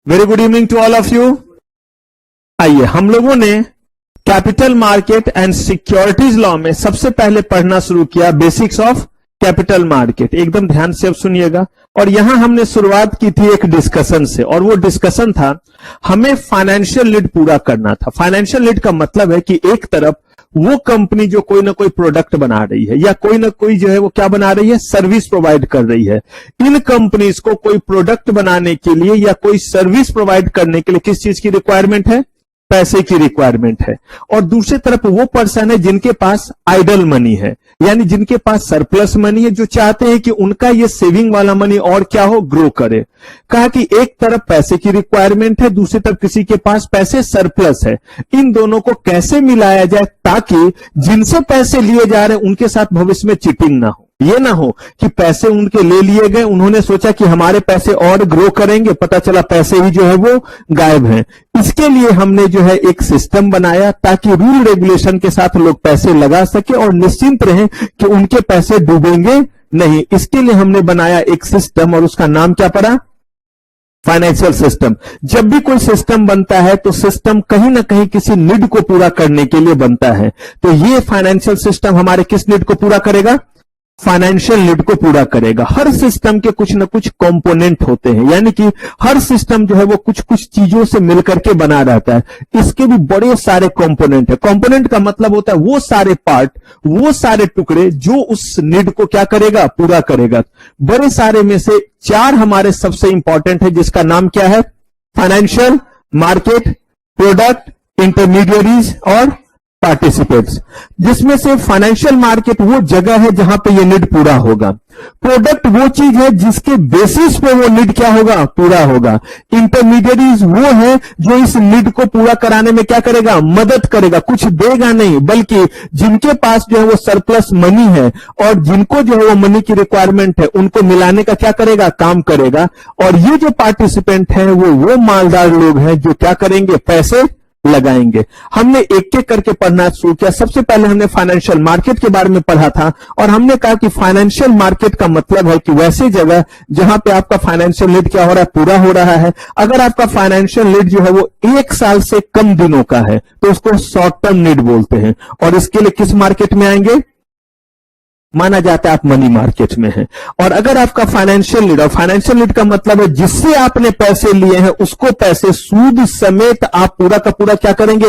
Very good evening to all of you. आइए, हम लोगों ने capital market and securities law में सबसे पहले पढ़ना शुरू किया बेसिक्स ऑफ कैपिटल मार्केट। एकदम ध्यान से अब सुनिएगा। और यहां हमने शुरुआत की थी एक डिस्कशन से, और वो डिस्कशन था हमें फाइनेंशियल नीड पूरा करना था। फाइनेंशियल नीड का मतलब है कि एक तरफ वो कंपनी जो कोई ना कोई प्रोडक्ट बना रही है या कोई ना कोई जो है वो क्या बना रही है, सर्विस प्रोवाइड कर रही है। इन कंपनीज को कोई प्रोडक्ट बनाने के लिए या कोई सर्विस प्रोवाइड करने के लिए किस चीज की रिक्वायरमेंट है? पैसे की रिक्वायरमेंट है। और दूसरी तरफ वो पर्सन है जिनके पास आइडल मनी है, यानी जिनके पास सरप्लस मनी है, जो चाहते हैं कि उनका ये सेविंग वाला मनी और क्या हो, ग्रो करे। कहा कि एक तरफ पैसे की रिक्वायरमेंट है, दूसरी तरफ किसी के पास पैसे सरप्लस है। इन दोनों को कैसे मिलाया जाए ताकि जिनसे पैसे लिए जा रहे हैं उनके साथ भविष्य में चीटिंग ना हो। ये ना हो कि पैसे उनके ले लिए गए, उन्होंने सोचा कि हमारे पैसे और ग्रो करेंगे, पता चला पैसे ही जो है वो गायब हैं। इसके लिए हमने जो है एक सिस्टम बनाया ताकि रूल रेगुलेशन के साथ लोग पैसे लगा सके और निश्चिंत रहें कि उनके पैसे डूबेंगे नहीं। इसके लिए हमने बनाया एक सिस्टम, और उसका नाम क्या पड़ा? Financial system. जब भी कोई सिस्टम बनता है तो सिस्टम कहीं ना कहीं किसी नीड को पूरा करने के लिए बनता है। तो ये फाइनेंशियल सिस्टम हमारे किस नीड को पूरा करेगा? फाइनेंशियल नीड को पूरा करेगा। हर सिस्टम के कुछ न कुछ कंपोनेंट होते हैं, यानी कि हर सिस्टम जो है वो कुछ कुछ चीजों से मिलकर के बना रहता है। इसके भी बड़े सारे कंपोनेंट है। कंपोनेंट का मतलब होता है वो सारे पार्ट, वो सारे टुकड़े जो उस नीड को क्या करेगा, पूरा करेगा। बड़े सारे में से चार हमारे सबसे इंपॉर्टेंट है, जिसका नाम क्या है? फाइनेंशियल मार्केट, प्रोडक्ट, इंटरमीडियरीज और पार्टिसिपेट्स। जिसमें से फाइनेंशियल मार्केट वो जगह है जहां पे ये नीड पूरा होगा। प्रोडक्ट वो चीज है जिसके बेसिस पे वो नीड क्या होगा, पूरा होगा। इंटरमीडियरीज वो है जो इस नीड को पूरा कराने में क्या करेगा, मदद करेगा, कुछ देगा नहीं, बल्कि जिनके पास जो है वो सरप्लस मनी है और जिनको जो है वो मनी की रिक्वायरमेंट है उनको मिलाने का क्या करेगा, काम करेगा। और ये जो पार्टिसिपेंट है वो मालदार लोग हैं जो क्या करेंगे, पैसे लगाएंगे। हमने एक एक करके पढ़ना शुरू किया। सबसे पहले हमने फाइनेंशियल मार्केट के बारे में पढ़ा था, और हमने कहा कि फाइनेंशियल मार्केट का मतलब है कि वैसी जगह जहां पे आपका फाइनेंशियल नीड क्या हो रहा है, पूरा हो रहा है। अगर आपका फाइनेंशियल नीड जो है वो 1 साल से कम दिनों का है तो उसको शॉर्ट टर्म नीड बोलते हैं। और इसके लिए किस मार्केट में आएंगे? माना जाता है आप मनी मार्केट में हैं। और अगर आपका फाइनेंशियल नीड, और फाइनेंशियल नीड का मतलब है जिससे आपने पैसे लिए हैं उसको पैसे सूद समेत आप पूरा का पूरा क्या करेंगे,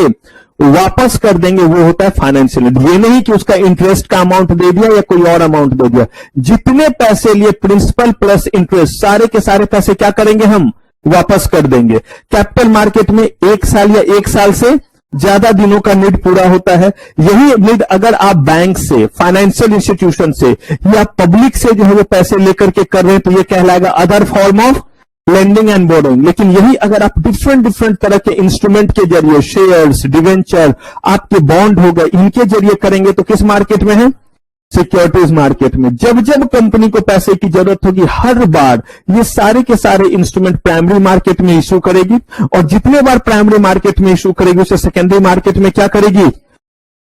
वापस कर देंगे, वो होता है फाइनेंशियल नीड। ये नहीं कि उसका इंटरेस्ट का अमाउंट दे दिया या कोई और अमाउंट दे दिया। जितने पैसे लिए प्रिंसिपल प्लस इंटरेस्ट, सारे के सारे पैसे क्या करेंगे, हम वापस कर देंगे। कैपिटल मार्केट में 1 साल या 1 साल से ज्यादा दिनों का नीड पूरा होता है। यही नीड अगर आप बैंक से, फाइनेंशियल इंस्टीट्यूशन से या पब्लिक से जो है वो पैसे लेकर के कर रहे हैं तो ये कहलाएगा other form of lending and borrowing. लेकिन यही अगर आप डिफरेंट तरह के इंस्ट्रूमेंट के जरिए, शेयर्स, डिवेंचर, आपके बॉन्ड हो गए, इनके जरिए करेंगे तो किस मार्केट में है? सिक्योरिटीज मार्केट में। जब जब कंपनी को पैसे की जरूरत होगी हर बार ये सारे के सारे इंस्ट्रूमेंट प्राइमरी मार्केट में इशू करेगी, और जितने बार प्राइमरी मार्केट में इशू करेगी उसे सेकेंडरी मार्केट में क्या करेगी,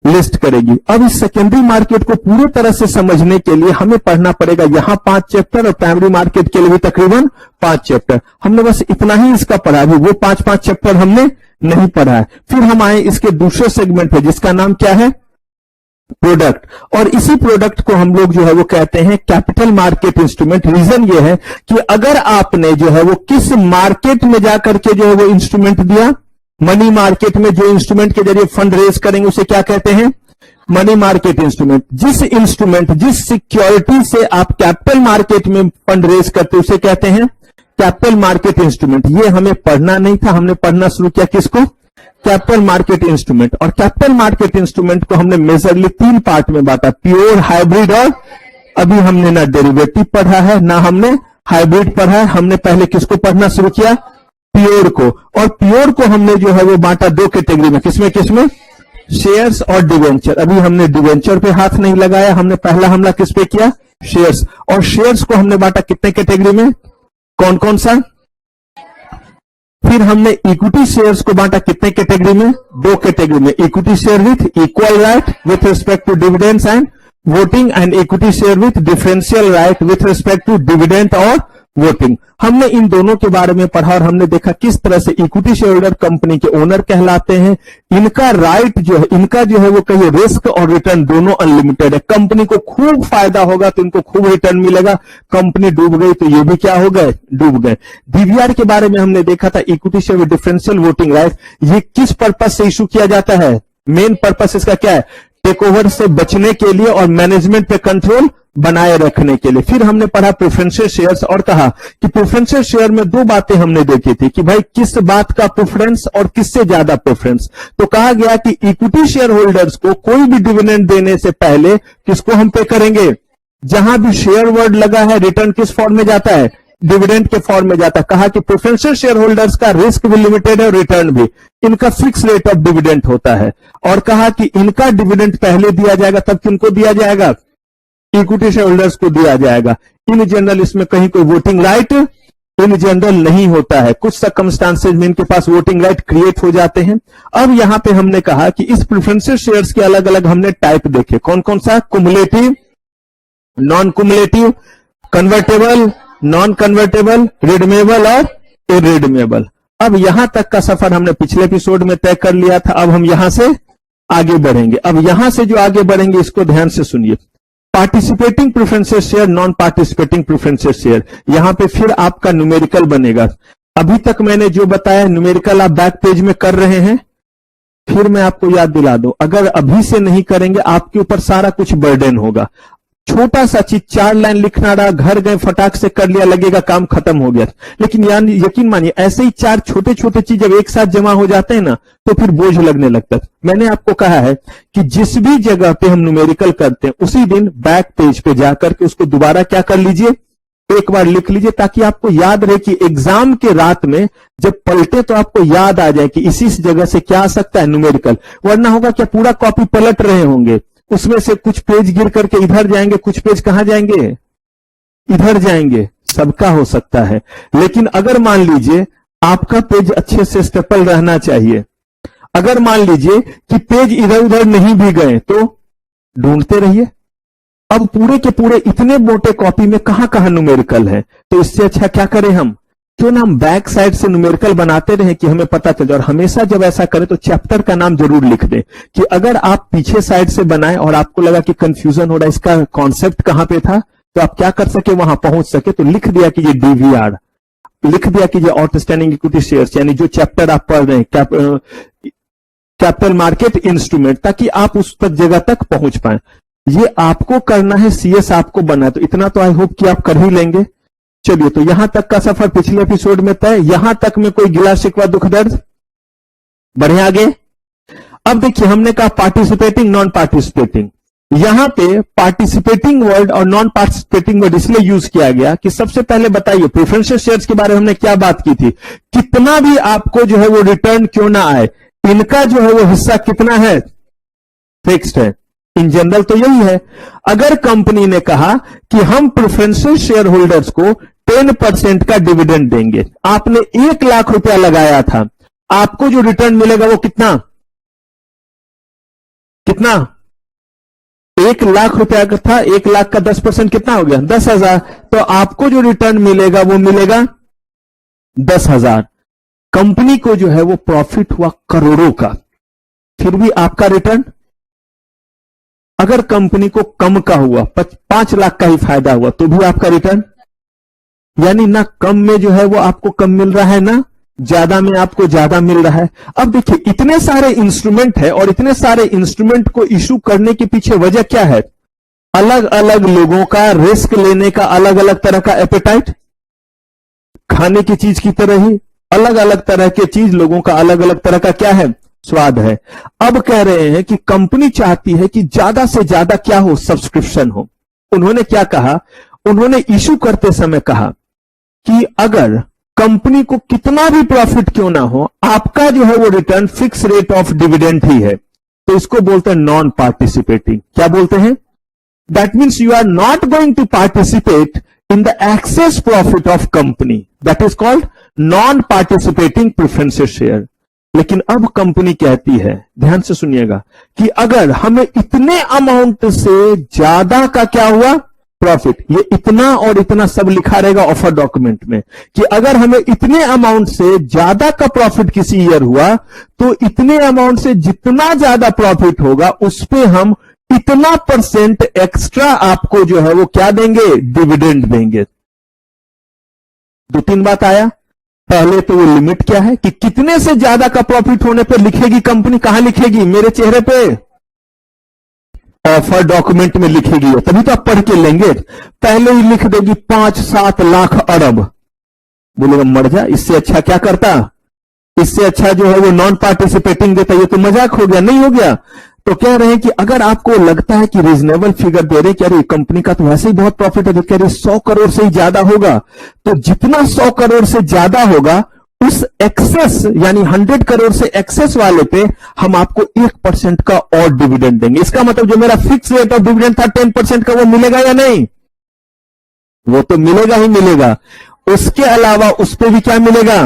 लिस्ट करेगी। अब इस सेकेंडरी मार्केट को पूरी तरह से समझने के लिए हमें पढ़ना पड़ेगा यहां 5 चैप्टर, और प्राइमरी मार्केट के लिए भी तकरीबन 5 चैप्टर। हमने बस इतना ही इसका पढ़ा है, वो 5 चैप्टर हमने नहीं पढ़ा है। फिर हम आए इसके दूसरे सेगमेंट पे जिसका नाम क्या है, प्रोडक्ट। और इसी प्रोडक्ट को हम लोग जो है वो कहते हैं कैपिटल मार्केट इंस्ट्रूमेंट। रीजन ये है कि अगर आपने जो है वो किस मार्केट में जाकर के जो है वो इंस्ट्रूमेंट दिया, मनी मार्केट में जो इंस्ट्रूमेंट के जरिए फंड रेज करेंगे उसे क्या कहते हैं, मनी मार्केट इंस्ट्रूमेंट। जिस इंस्ट्रूमेंट, जिस सिक्योरिटी से आप कैपिटल मार्केट में फंड रेज करते उसे कहते हैं कैपिटल मार्केट इंस्ट्रूमेंट। ये हमें पढ़ना नहीं था, हमने पढ़ना शुरू किया किसको, कैपिटल मार्केट इंस्ट्रूमेंट। और कैपिटल मार्केट इंस्ट्रूमेंट को हमने मेजरली 3 पार्ट में बांटा, प्योर, हाइब्रिड और अभी हमने ना डेरिवेटिव पढ़ा है ना हमने हाइब्रिड पढ़ा है। हमने पहले किसको पढ़ना शुरू किया, प्योर को। और प्योर को हमने जो है वो बांटा 2 कैटेगरी में, किसमें, शेयर्स और डिवेंचर। अभी हमने डिवेंचर पे हाथ नहीं लगाया, हमने पहला हमला किस पे किया, शेयर्स। और शेयर्स को हमने बांटा कितने कैटेगरी में, कौन कौन सा। फिर हमने इक्विटी शेयर्स को बांटा कितने कैटेगरी में, 2 कैटेगरी में, equity share with equal right with respect to dividends and voting, and equity share with differential right with respect to dividend और वोटिंग। हमने इन दोनों के बारे में पढ़ा और हमने देखा किस तरह से इक्विटी शेयर होल्डर कंपनी के ओनर कहलाते हैं। इनका राइट जो है, इनका जो है वो कहिए रिस्क और रिटर्न दोनों अनलिमिटेड है। कंपनी को खूब फायदा होगा तो इनको खूब रिटर्न मिलेगा, कंपनी डूब गई तो ये भी क्या हो गए, डूब गए। डीवीआर के बारे में हमने देखा था, equity share differential voting right, ये किस पर्पज से इशू किया जाता है, मेन पर्पज इसका क्या है, टेक ओवर से बचने के लिए और मैनेजमेंट पे कंट्रोल बनाए रखने के लिए। फिर हमने पढ़ा प्रेफरेंशियल शेयर्स और कहा कि प्रेफरेंशियल शेयर में दो बातें हमने देखी थी कि भाई किस बात का प्रेफरेंस और किससे ज्यादा प्रेफरेंस। तो कहा गया कि इक्विटी शेयर होल्डर्स को कोई भी डिविडेंड देने से पहले किसको हम पे करेंगे, जहां भी शेयर वर्ड लगा है रिटर्न किस फॉर्म में जाता है, डिविडेंड के फॉर्म में जाता है। कहा कि प्रेफरेंशियल शेयर होल्डर्स का रिस्क भी लिमिटेड है और रिटर्न भी, इनका फिक्स रेट ऑफ डिविडेंड होता है। और कहा कि इनका डिविडेंड पहले दिया जाएगा, तब किनको दिया जाएगा, इक्विटी शेयर होल्डर्स को दिया जाएगा। इन जनरल इसमें कहीं कोई वोटिंग राइट इन जनरल नहीं होता है, कुछ सर्कमस्टांसेस में इनके पास वोटिंग राइट क्रिएट हो जाते हैं। अब यहां पे हमने कहा कि इस प्रेफरेंशियल शेयर्स के अलग अलग हमने टाइप देखे, कौन कौन सा, cumulative, non cumulative, convertible, non convertible, redeemable और इररिडीमेबल। अब यहां तक का सफर हमने पिछले एपिसोड में तय कर लिया था। अब हम यहां से आगे बढ़ेंगे। अब यहां से जो आगे बढ़ेंगे इसको ध्यान से सुनिए। Participating preferential share, non participating preferential share, यहां पे फिर आपका न्यूमेरिकल बनेगा। अभी तक मैंने जो बताया न्यूमेरिकल आप बैक पेज में कर रहे हैं, फिर मैं आपको याद दिला दूं, अगर अभी से नहीं करेंगे आपके ऊपर सारा कुछ बर्डन होगा। छोटा सा चीज 4 लाइन लिखना रहा, घर गए फटाक से कर लिया, लगेगा काम खत्म हो गया। लेकिन यानी यकीन मानिए ऐसे ही 4 छोटे छोटे चीज जब एक साथ जमा हो जाते हैं ना तो फिर बोझ लगने लगता है। मैंने आपको कहा है कि जिस भी जगह पे हम न्यूमेरिकल करते हैं उसी दिन बैक पेज पे जाकर के उसको दोबारा क्या कर लीजिए, एक बार लिख लीजिए, ताकि आपको याद रहे कि एग्जाम के रात में जब पलटे तो आपको याद आ जाए कि इसी जगह से क्या आ सकता है न्यूमेरिकल। वरना होगा क्या, पूरा कॉपी पलट रहे होंगे, उसमें से कुछ पेज गिर करके इधर जाएंगे, कुछ पेज कहां जाएंगे, इधर जाएंगे, सबका हो सकता है। लेकिन अगर मान लीजिए आपका पेज अच्छे से स्टेपल रहना चाहिए, अगर मान लीजिए कि पेज इधर उधर नहीं भी गए तो ढूंढते रहिए। अब पूरे के पूरे इतने मोटे कॉपी में कहां कहां न्यूमेरिकल है, तो इससे अच्छा क्या करें हम, क्यों ना हम बैक साइड से न्यूमेरिकल बनाते रहे कि हमें पता चल जाए। और हमेशा जब ऐसा करें तो चैप्टर का नाम जरूर लिख दें, कि अगर आप पीछे साइड से बनाएं और आपको लगा कि कंफ्यूजन हो रहा है इसका कॉन्सेप्ट कहां पे था, तो आप क्या कर सके, वहां पहुंच सके। तो लिख दिया कि ये डीवीआर, लिख दिया कि ये आउटस्टैंडिंग इक्विटी शेयर्स, यानी जो चैप्टर आप पढ़ रहे हैं कैपिटल मार्केट इंस्ट्रूमेंट, ताकि आप उस तक जगह तक पहुंच पाए। ये आपको करना है, सीएस आपको बनना है, तो इतना तो आई होप कि आप कर ही लेंगे। चलिए, तो यहां तक का सफर पिछले एपिसोड में तय। यहां तक में कोई गिला शिकवा दुख दर्द, बढ़े आगे। अब देखिए हमने कहा पार्टिसिपेटिंग, नॉन पार्टिसिपेटिंग। यहां पे पार्टिसिपेटिंग वर्ड और नॉन पार्टिसिपेटिंग वर्ड इसलिए यूज किया गया कि सबसे पहले बताइए प्रेफरेंशियल शेयर्स के बारे में हमने क्या बात की थी, कितना भी आपको जो है वो रिटर्न क्यों ना आए, इनका जो है वो हिस्सा कितना है, फिक्स्ड है। इन जनरल तो यही है। अगर कंपनी ने कहा कि हम प्रेफरेंशियल शेयर होल्डर्स को 10% का डिविडेंड देंगे, आपने 1 लाख रुपया लगाया था, आपको जो रिटर्न मिलेगा वो कितना, कितना, 1 लाख रुपया का था, 1 लाख का 10% कितना हो गया, 10,000। तो आपको जो रिटर्न मिलेगा वो मिलेगा 10,000। कंपनी को जो है वो प्रॉफिट हुआ करोड़ों का, फिर भी आपका रिटर्न, अगर कंपनी को कम का हुआ 5 लाख का ही फायदा हुआ तो भी आपका रिटर्न, यानी ना कम में जो है वो आपको कम मिल रहा है, ना ज्यादा में आपको ज्यादा मिल रहा है। अब देखिए इतने सारे इंस्ट्रूमेंट है और इतने सारे इंस्ट्रूमेंट को इशू करने के पीछे वजह क्या है, अलग अलग लोगों का रिस्क लेने का अलग अलग तरह का एपेटाइट, खाने की चीज की तरह ही अलग अलग तरह की चीज, लोगों का अलग अलग तरह का क्या है, स्वाद है। अब कह रहे हैं कि कंपनी चाहती है कि ज्यादा से ज्यादा क्या हो, सब्सक्रिप्शन हो। उन्होंने क्या कहा, उन्होंने इशू करते समय कहा कि अगर कंपनी को कितना भी प्रॉफिट क्यों ना हो, आपका जो है वो return fix rate of dividend ही है, तो इसको बोलते हैं नॉन पार्टिसिपेटिंग। क्या बोलते हैं, that means you are not going to participate in the excess profit of company, that is called non participating preferential share. लेकिन अब कंपनी कहती है, ध्यान से सुनिएगा, कि अगर हमें इतने अमाउंट से ज्यादा का क्या हुआ, प्रॉफिट, ये इतना और इतना सब लिखा रहेगा ऑफर डॉक्यूमेंट में कि अगर हमें इतने अमाउंट से ज्यादा का प्रॉफिट किसी ईयर हुआ तो इतने अमाउंट से जितना ज्यादा प्रॉफिट होगा उस पे हम इतना परसेंट एक्स्ट्रा आपको जो है वो क्या देंगे, डिविडेंड देंगे। दो तीन बात आया। पहले तो वो लिमिट क्या है कि कितने से ज्यादा का प्रॉफिट होने पर लिखेगी कंपनी, कहां लिखेगी, मेरे चेहरे पे ऑफर डॉक्यूमेंट में लिखेगी, तभी तो आप पढ़ के लेंगे। पहले ही लिख देगी 5-7 लाख अरब, बोलेगा मर जा, इससे अच्छा क्या करता, इससे अच्छा जो है वो नॉन पार्टिसिपेटिंग देता, ये तो मजाक हो गया, नहीं हो गया। तो कह रहे हैं कि अगर आपको लगता है कि रीजनेबल फिगर दे रहे कि अरे कंपनी का तो वैसे ही बहुत प्रॉफिट है, तो कह रहे 100 करोड़ से ही ज्यादा होगा, तो जितना 100 करोड़ से ज्यादा होगा उस एक्सेस यानी 100 करोड़ से एक्सेस वाले पे हम आपको 1% का और डिविडेंड देंगे। इसका मतलब जो मेरा फिक्स रेट ऑफ डिविडेंड था 10% का, वो मिलेगा या नहीं, वो तो मिलेगा ही मिलेगा। उसके अलावा उस पे भी क्या मिलेगा।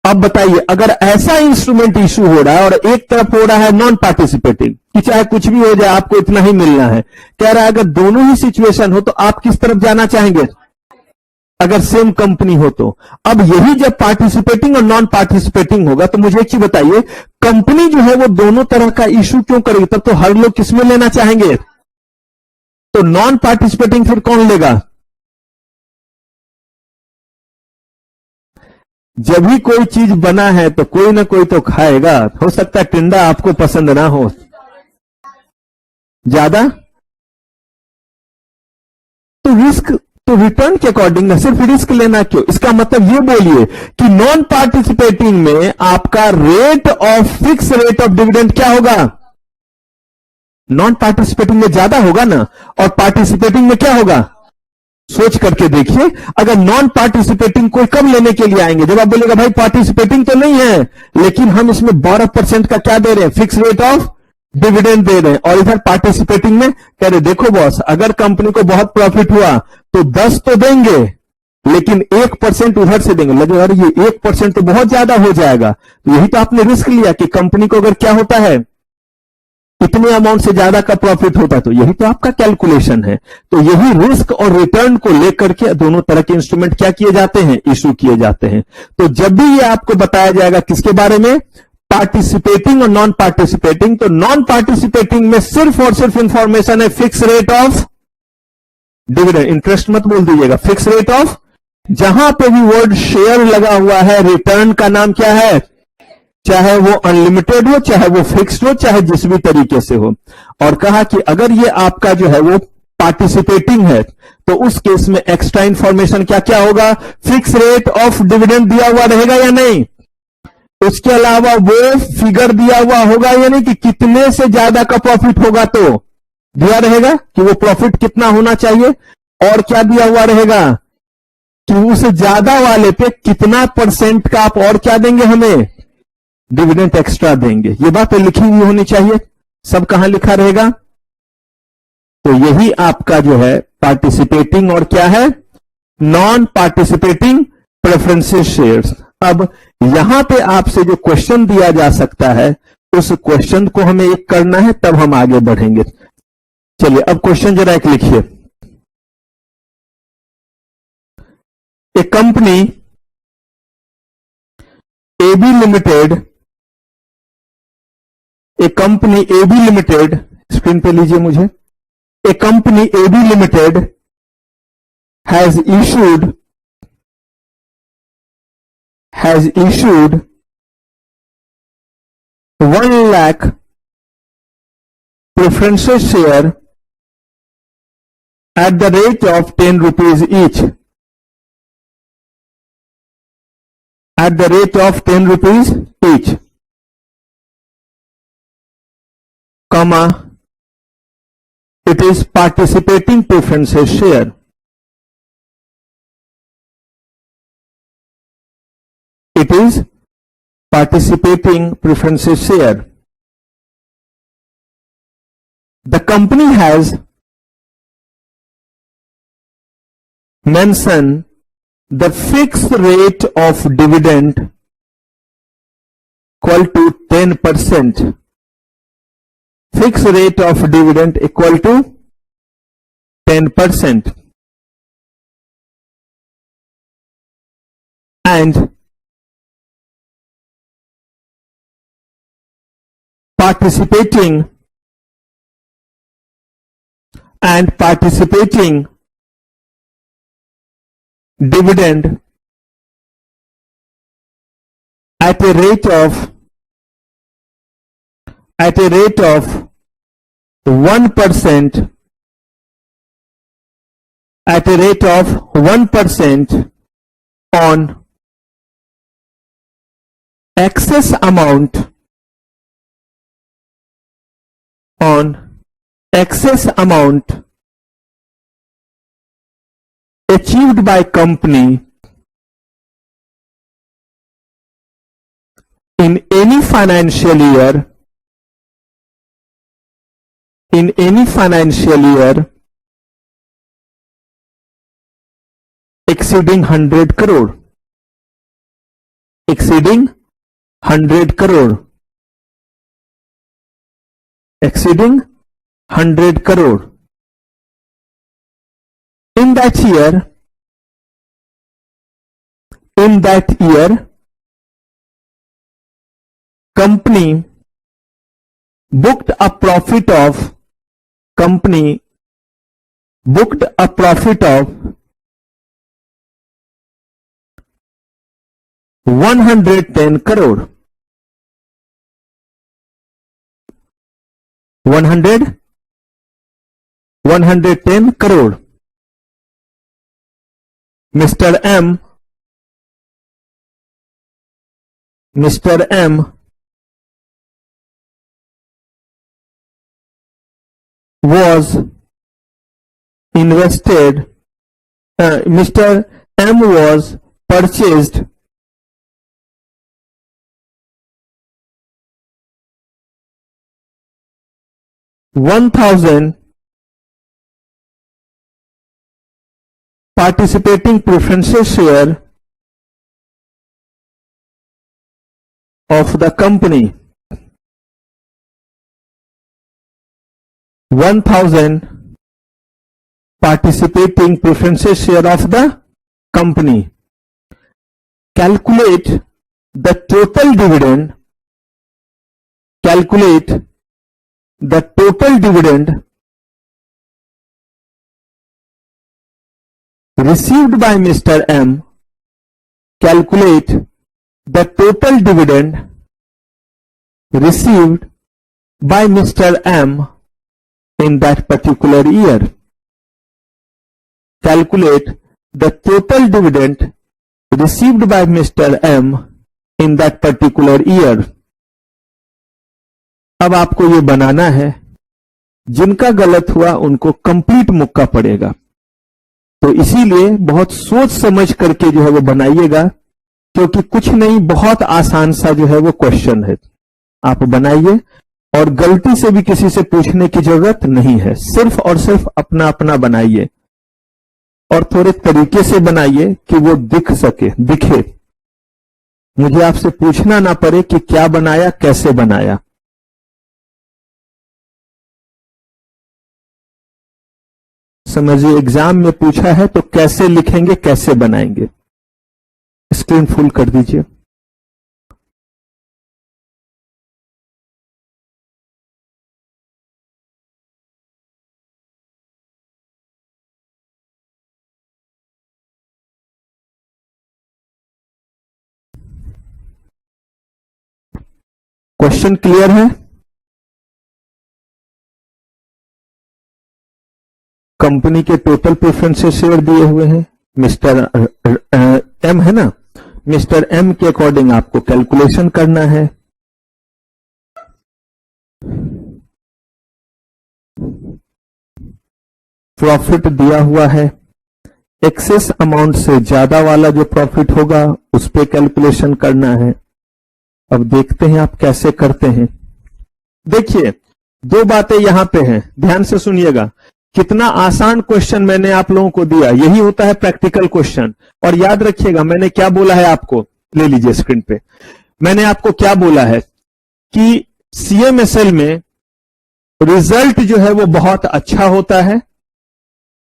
अब बताइए, अगर ऐसा इंस्ट्रूमेंट इशू हो रहा है और एक तरफ हो रहा है नॉन पार्टिसिपेटिंग कि चाहे कुछ भी हो जाए आपको इतना ही मिलना है, कह रहा है अगर दोनों ही सिचुएशन हो तो आप किस तरफ जाना चाहेंगे, अगर सेम कंपनी हो तो। अब यही जब पार्टिसिपेटिंग और नॉन पार्टिसिपेटिंग होगा तो मुझे एक चीज बताइए, कंपनी जो है वो दोनों तरह का इशू क्यों करेगी, तब तो हर लोग किसमें लेना चाहेंगे, तो नॉन पार्टिसिपेटिंग फिर कौन लेगा। जब भी कोई चीज बना है तो कोई ना कोई तो खाएगा, हो सकता है टिंडा आपको पसंद ना हो ज्यादा, तो रिस्क तो रिटर्न के अकॉर्डिंग ना, सिर्फ रिस्क लेना क्यों। इसका मतलब ये बोलिए कि नॉन पार्टिसिपेटिंग में आपका rate of fix rate of dividend क्या होगा, नॉन पार्टिसिपेटिंग में ज्यादा होगा ना, और पार्टिसिपेटिंग में क्या होगा। सोच करके देखिए, अगर नॉन पार्टिसिपेटिंग कोई कम लेने के लिए आएंगे, जब आप बोलेगा भाई पार्टिसिपेटिंग तो नहीं है लेकिन हम इसमें 12% का क्या दे रहे हैं, फिक्स रेट ऑफ डिविडेंड दे रहे हैं, और इधर पार्टिसिपेटिंग में कह रहे देखो बॉस, अगर कंपनी को बहुत प्रॉफिट हुआ तो 10 तो देंगे लेकिन 1% उधर से देंगे। लगे यार ये 1% तो बहुत ज्यादा हो जाएगा, तो यही तो आपने रिस्क लिया कि कंपनी को अगर क्या होता है इतने अमाउंट से ज्यादा का प्रॉफिट होता है, तो यही तो आपका कैलकुलेशन है। तो यही रिस्क और रिटर्न को लेकर के दोनों तरह के इंस्ट्रूमेंट क्या किए जाते हैं, इशू किए जाते हैं। तो जब भी ये आपको बताया जाएगा किसके बारे में, पार्टिसिपेटिंग और नॉन पार्टिसिपेटिंग, तो नॉन पार्टिसिपेटिंग में सिर्फ और सिर्फ इंफॉर्मेशन है fix rate of dividend, interest मत बोल दीजिएगा, फिक्स रेट ऑफ, जहां पे भी वर्ड शेयर लगा हुआ है रिटर्न का नाम क्या है, चाहे वो अनलिमिटेड हो, चाहे वो फिक्स्ड हो, चाहे जिस भी तरीके से हो। और कहा कि अगर ये आपका जो है वो पार्टिसिपेटिंग है तो उस केस में एक्स्ट्रा इंफॉर्मेशन क्या क्या होगा, फिक्स रेट ऑफ डिविडेंड दिया हुआ रहेगा या नहीं, उसके अलावा वो फिगर दिया हुआ होगा या नहीं कि कितने से ज्यादा का प्रॉफिट होगा तो दिया रहेगा कि वो प्रॉफिट कितना होना चाहिए, और क्या दिया हुआ रहेगा कि उस ज्यादा वाले पे कितना % का आप और क्या देंगे, हमें डिविडेंड एक्स्ट्रा देंगे। ये बात तो लिखी हुई होनी चाहिए, सब कहां लिखा रहेगा। तो यही आपका जो है पार्टिसिपेटिंग और क्या है, नॉन पार्टिसिपेटिंग प्रेफरेंसेस शेयर्स। अब यहां पे आपसे जो क्वेश्चन दिया जा सकता है उस क्वेश्चन को हमें एक करना है, तब हम आगे बढ़ेंगे। चलिए अब क्वेश्चन जरा एक लिखिए। A company AB Limited, a company AB Limited, screen पे लीजिए मुझे, a company AB Limited has issued 1 lakh preferential share at the rate of 10 rupees each, at the rate of 10 rupees each, comma, it is participating preferential share. It is participating preferential share. The company has mentioned the fixed rate of dividend equal to 10%. Fixed rate of dividend equal to 10% and participating dividend at a rate of 1% on excess amount achieved by company in any financial year exceeding 100 crore. exceeding 100 crore. In that year, company booked a profit of 110 crore. 110 crore. Mr. M was invested, Mr. M was purchased 1,000 participating preferential share of the company. 1,000 participating preferential share of the company. Calculate the total dividend. Received by Mr. M. Calculate the total dividend received by Mr. M in that particular year. Calculate the total dividend received by Mr. M in that particular year. अब आपको ये बनाना है, जिनका गलत हुआ उनको complete मुक्का पड़ेगा, तो इसीलिए बहुत सोच समझ करके जो है वो बनाइएगा, क्योंकि कुछ नहीं, बहुत आसान सा जो है वो क्वेश्चन है। आप बनाइए और गलती से भी किसी से पूछने की जरूरत नहीं है, सिर्फ और सिर्फ अपना अपना बनाइए और थोड़े तरीके से बनाइए कि वो दिखे, मुझे आपसे पूछना ना पड़े कि क्या बनाया, कैसे बनाया। समझिए, एग्जाम में पूछा है तो कैसे लिखेंगे, कैसे बनाएंगे। स्क्रीन फुल कर दीजिए। क्वेश्चन क्लियर है? कंपनी के टोटल प्रेफरेंसेस शेयर दिए हुए हैं, मिस्टर एम है ना, मिस्टर एम के अकॉर्डिंग आपको कैलकुलेशन करना है। प्रॉफिट दिया हुआ है, एक्सेस अमाउंट से ज्यादा वाला जो प्रॉफिट होगा उस पे कैलकुलेशन करना है। अब देखते हैं आप कैसे करते हैं। देखिए, दो बातें यहां पे हैं, ध्यान से सुनिएगा। कितना आसान क्वेश्चन मैंने आप लोगों को दिया, यही होता है प्रैक्टिकल क्वेश्चन। और याद रखिएगा मैंने क्या बोला है आपको, ले लीजिए स्क्रीन पे, मैंने आपको क्या बोला है कि सीएमएसएल में रिजल्ट जो है वो बहुत अच्छा होता है,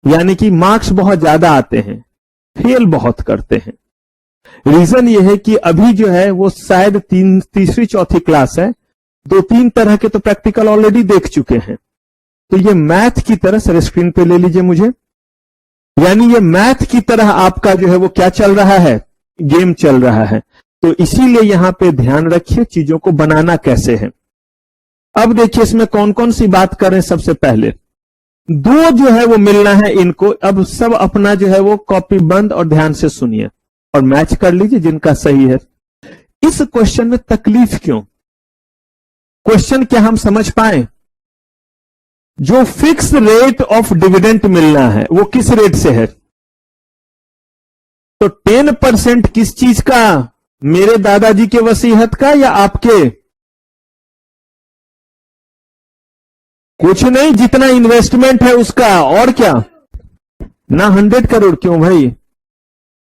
यानी कि मार्क्स बहुत ज्यादा आते हैं, फेल बहुत करते हैं। रीजन ये है कि अभी जो है वो शायद तीसरी चौथी क्लास है, 2-3 तरह के तो प्रैक्टिकल ऑलरेडी देख चुके हैं। तो ये मैथ की तरह, सर स्क्रीन पे ले लीजिए मुझे, यानी ये मैथ की तरह आपका जो है वो क्या चल रहा है, गेम चल रहा है। तो इसीलिए यहां पे ध्यान रखिए चीजों को बनाना कैसे है। अब देखिए इसमें कौन कौन सी बात करें। सबसे पहले दो जो है वो मिलना है इनको। अब सब अपना जो है वो कॉपी बंद और ध्यान से सुनिए और मैच कर लीजिए जिनका सही है। इस क्वेश्चन में तकलीफ क्यों? क्वेश्चन क्या हम समझ पाए? जो फिक्स रेट ऑफ डिविडेंड मिलना है वो किस रेट से है? तो 10% किस चीज का? मेरे दादाजी के वसीयत का या आपके? कुछ नहीं, जितना इन्वेस्टमेंट है उसका। और क्या ना? 100 करोड़ क्यों भाई?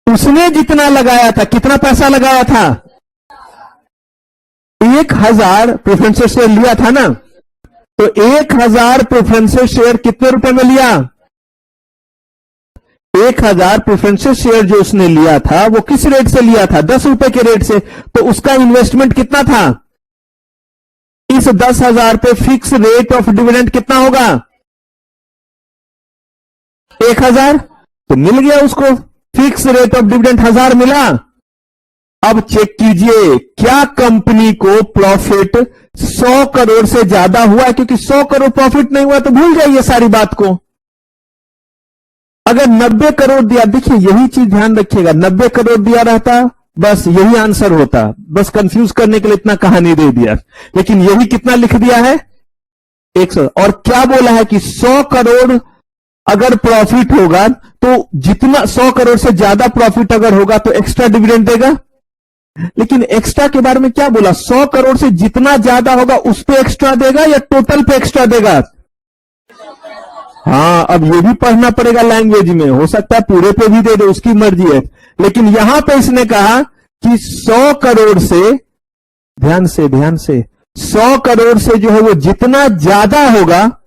उसने जितना लगाया था, कितना पैसा लगाया था? 1000 प्रेफरेंस शेयर लिया था ना। तो 1000 प्रेफरेंस शेयर कितने रुपए में लिया? 1000 प्रेफरेंस शेयर जो उसने लिया था वो किस रेट से लिया था? 10 रुपए के रेट से। तो उसका इन्वेस्टमेंट कितना था? इस 10,000 पे फिक्स रेट ऑफ डिविडेंड कितना होगा? 1000। तो मिल गया उसको, फिक्स रेट ऑफ डिविडेंड 1000 मिला। अब चेक कीजिए क्या कंपनी को प्रॉफिट 100 करोड़ से ज्यादा हुआ? क्योंकि 100 करोड़ प्रॉफिट नहीं हुआ तो भूल जाइए सारी बात को। अगर 90 करोड़ दिया, देखिए यही चीज ध्यान रखिएगा, 90 करोड़ दिया रहता बस यही आंसर होता, बस कंफ्यूज करने के लिए इतना कहानी दे दिया। लेकिन यही कितना लिख दिया है? 100। और क्या बोला है कि 100 करोड़ अगर प्रॉफिट होगा तो जितना 100 करोड़ से ज्यादा प्रॉफिट अगर होगा तो एक्स्ट्रा डिविडेंड देगा। लेकिन एक्स्ट्रा के बारे में क्या बोला? 100 करोड़ से जितना ज्यादा होगा उस पे एक्स्ट्रा देगा या टोटल पे एक्स्ट्रा देगा? हाँ, अब ये भी पढ़ना पड़ेगा लैंग्वेज में, हो सकता है पूरे पे भी दे दे, उसकी मर्जी है। लेकिन यहां पे इसने कहा कि 100 करोड़ से, ध्यान से 100 करोड़ से जो है वो जितना ज्यादा होगा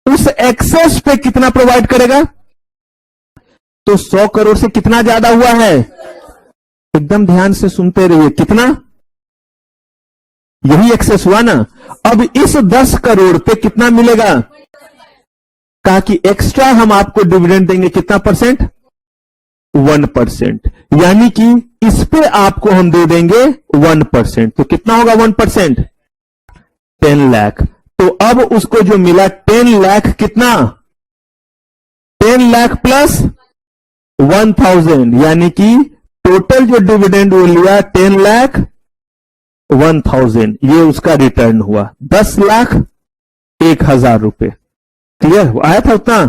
उस एक्सेस पे कितना प्रोवाइड करेगा? तो 100 करोड़ से कितना ज्यादा हुआ है? एकदम ध्यान से सुनते रहिए, कितना? यही एक्सेस हुआ ना। अब इस 10 करोड़ पे कितना मिलेगा? कहा कि एक्स्ट्रा हम आपको डिविडेंड देंगे, कितना परसेंट? 1%। यानी कि इस पे आपको हम दे देंगे 1%। तो कितना होगा 1%? 10 लाख। तो अब उसको जो मिला 10 लाख, कितना? 10 लाख प्लस 1000, यानी कि टोटल जो डिविडेंड वो लिया 10 लाख 1000, ये उसका रिटर्न हुआ 10,01,000 रुपए। क्लियर आया था उतना?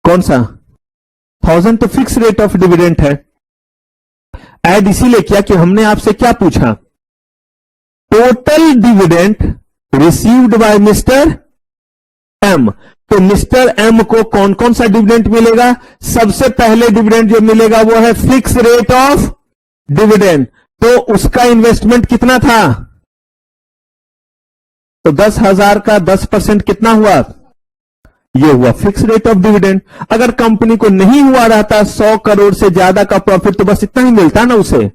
कौन सा? 1000 तो फिक्स रेट ऑफ डिविडेंड है। ऐड इसीलिए किया कि हमने आपसे क्या पूछा? Total dividend received by mister M. तो मिस्टर एम को कौन कौन सा डिविडेंड मिलेगा? सबसे पहले डिविडेंड जो मिलेगा वो है फिक्स रेट ऑफ डिविडेंड। तो उसका इन्वेस्टमेंट कितना था? तो 10,000 का 10% कितना हुआ? ये हुआ फिक्स रेट ऑफ डिविडेंड। अगर कंपनी को नहीं हुआ रहता 100 करोड़ से ज्यादा का प्रॉफिट तो बस इतना ही मिलता ना उसे।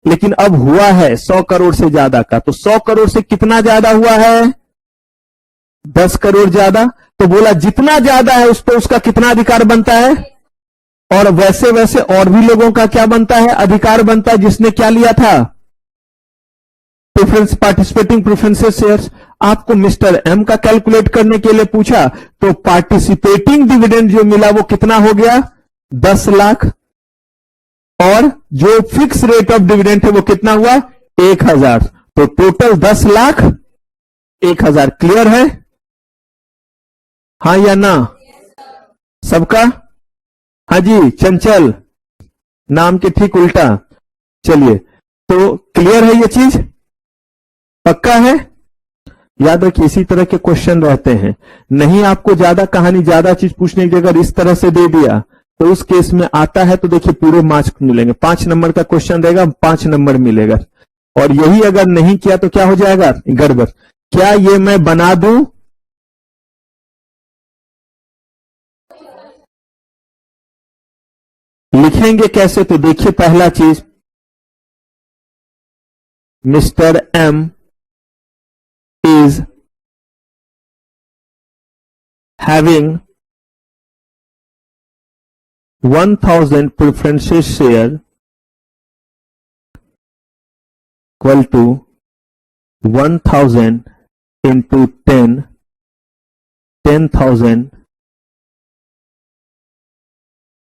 लेकिन अब हुआ है 100 करोड़ से ज्यादा का, तो 100 करोड़ से कितना ज्यादा हुआ है? 10 करोड़ ज्यादा। तो बोला जितना ज्यादा है उस पर उसका कितना अधिकार बनता है? और वैसे वैसे और भी लोगों का क्या बनता है? अधिकार बनता है। जिसने क्या लिया था? Preference, participating preferences shares. आपको मिस्टर एम का कैलकुलेट करने के लिए पूछा तो पार्टिसिपेटिंग डिविडेंड जो मिला वो कितना हो गया? 10 लाख। और जो फिक्स रेट ऑफ डिविडेंड है वो कितना हुआ? 1000। तो टोटल 10,01,000। क्लियर है? हाँ या ना? सबका? हाँ जी, चंचल नाम के ठीक उल्टा। चलिए, तो क्लियर है ये चीज? पक्का है? याद रखिए इसी तरह के क्वेश्चन रहते हैं। नहीं आपको ज्यादा कहानी, ज्यादा चीज पूछने की जगह इस तरह से दे दिया तो उस केस में आता है तो देखिए पूरे मार्क्स मिलेंगे। 5 नंबर का क्वेश्चन रहेगा, 5 नंबर मिलेगा। और यही अगर नहीं किया तो क्या हो जाएगा? गड़बड़। क्या ये मैं बना दूं लिखेंगे कैसे? तो देखिए, पहला चीज, mister M is having 1000 preferences share equal to 1000 into 10,000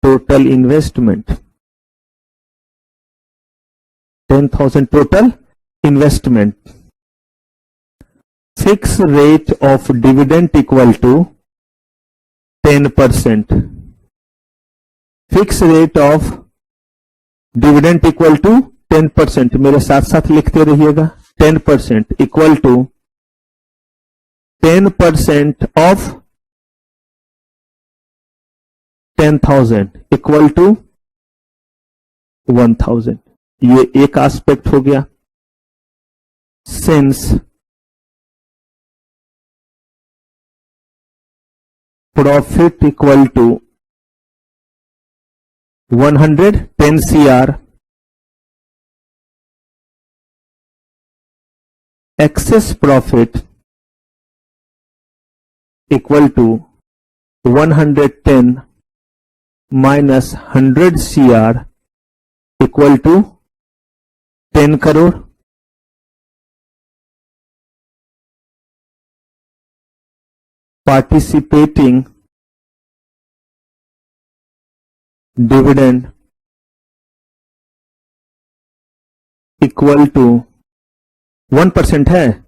total investment. 10,000 total investment. Fixed rate of dividend equal to 10%. Fixed rate of dividend equal to 10%. मेरे साथ साथ लिखते रहिएगा. 10% equal to 10% of 10,000 equal to 1,000. ये एक एस्पेक्ट हो गया. Since profit equal to 110 CR, excess profit equal to 110 minus 100 CR equal to 10 crore. Participating dividend equal to 1% है.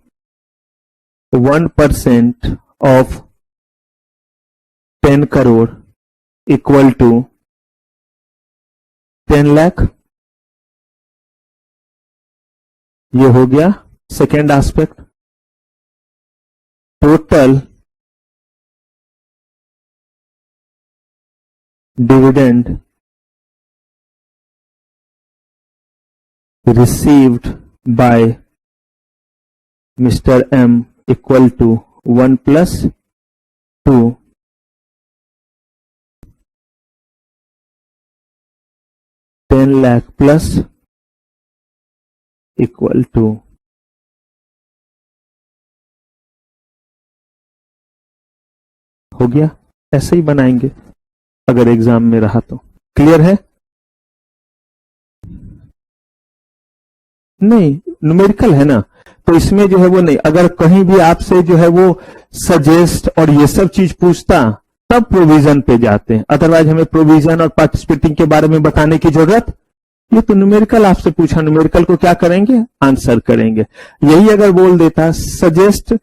1% of 10 crore equal to 10 lakh. ये हो गया second aspect. Total dividend received by Mr. M equal to 1 plus 2 10 lakh plus equal to हो गया. ऐसे ही बनाएंगे अगर exam में रहा तो. क्लियर है? नहीं, न्यूमेरिकल है ना, तो इसमें जो है वो नहीं. अगर कहीं भी आपसे जो है वो सजेस्ट और ये सब चीज पूछता तब प्रोविजन पे जाते हैं. अदरवाइज हमें प्रोविजन और पार्टिसिपेटिंग के बारे में बताने की जरूरत. ये तो न्यूमेरिकल आपसे पूछा, न्यूमेरिकल को क्या करेंगे? आंसर करेंगे. यही अगर बोल देता suggest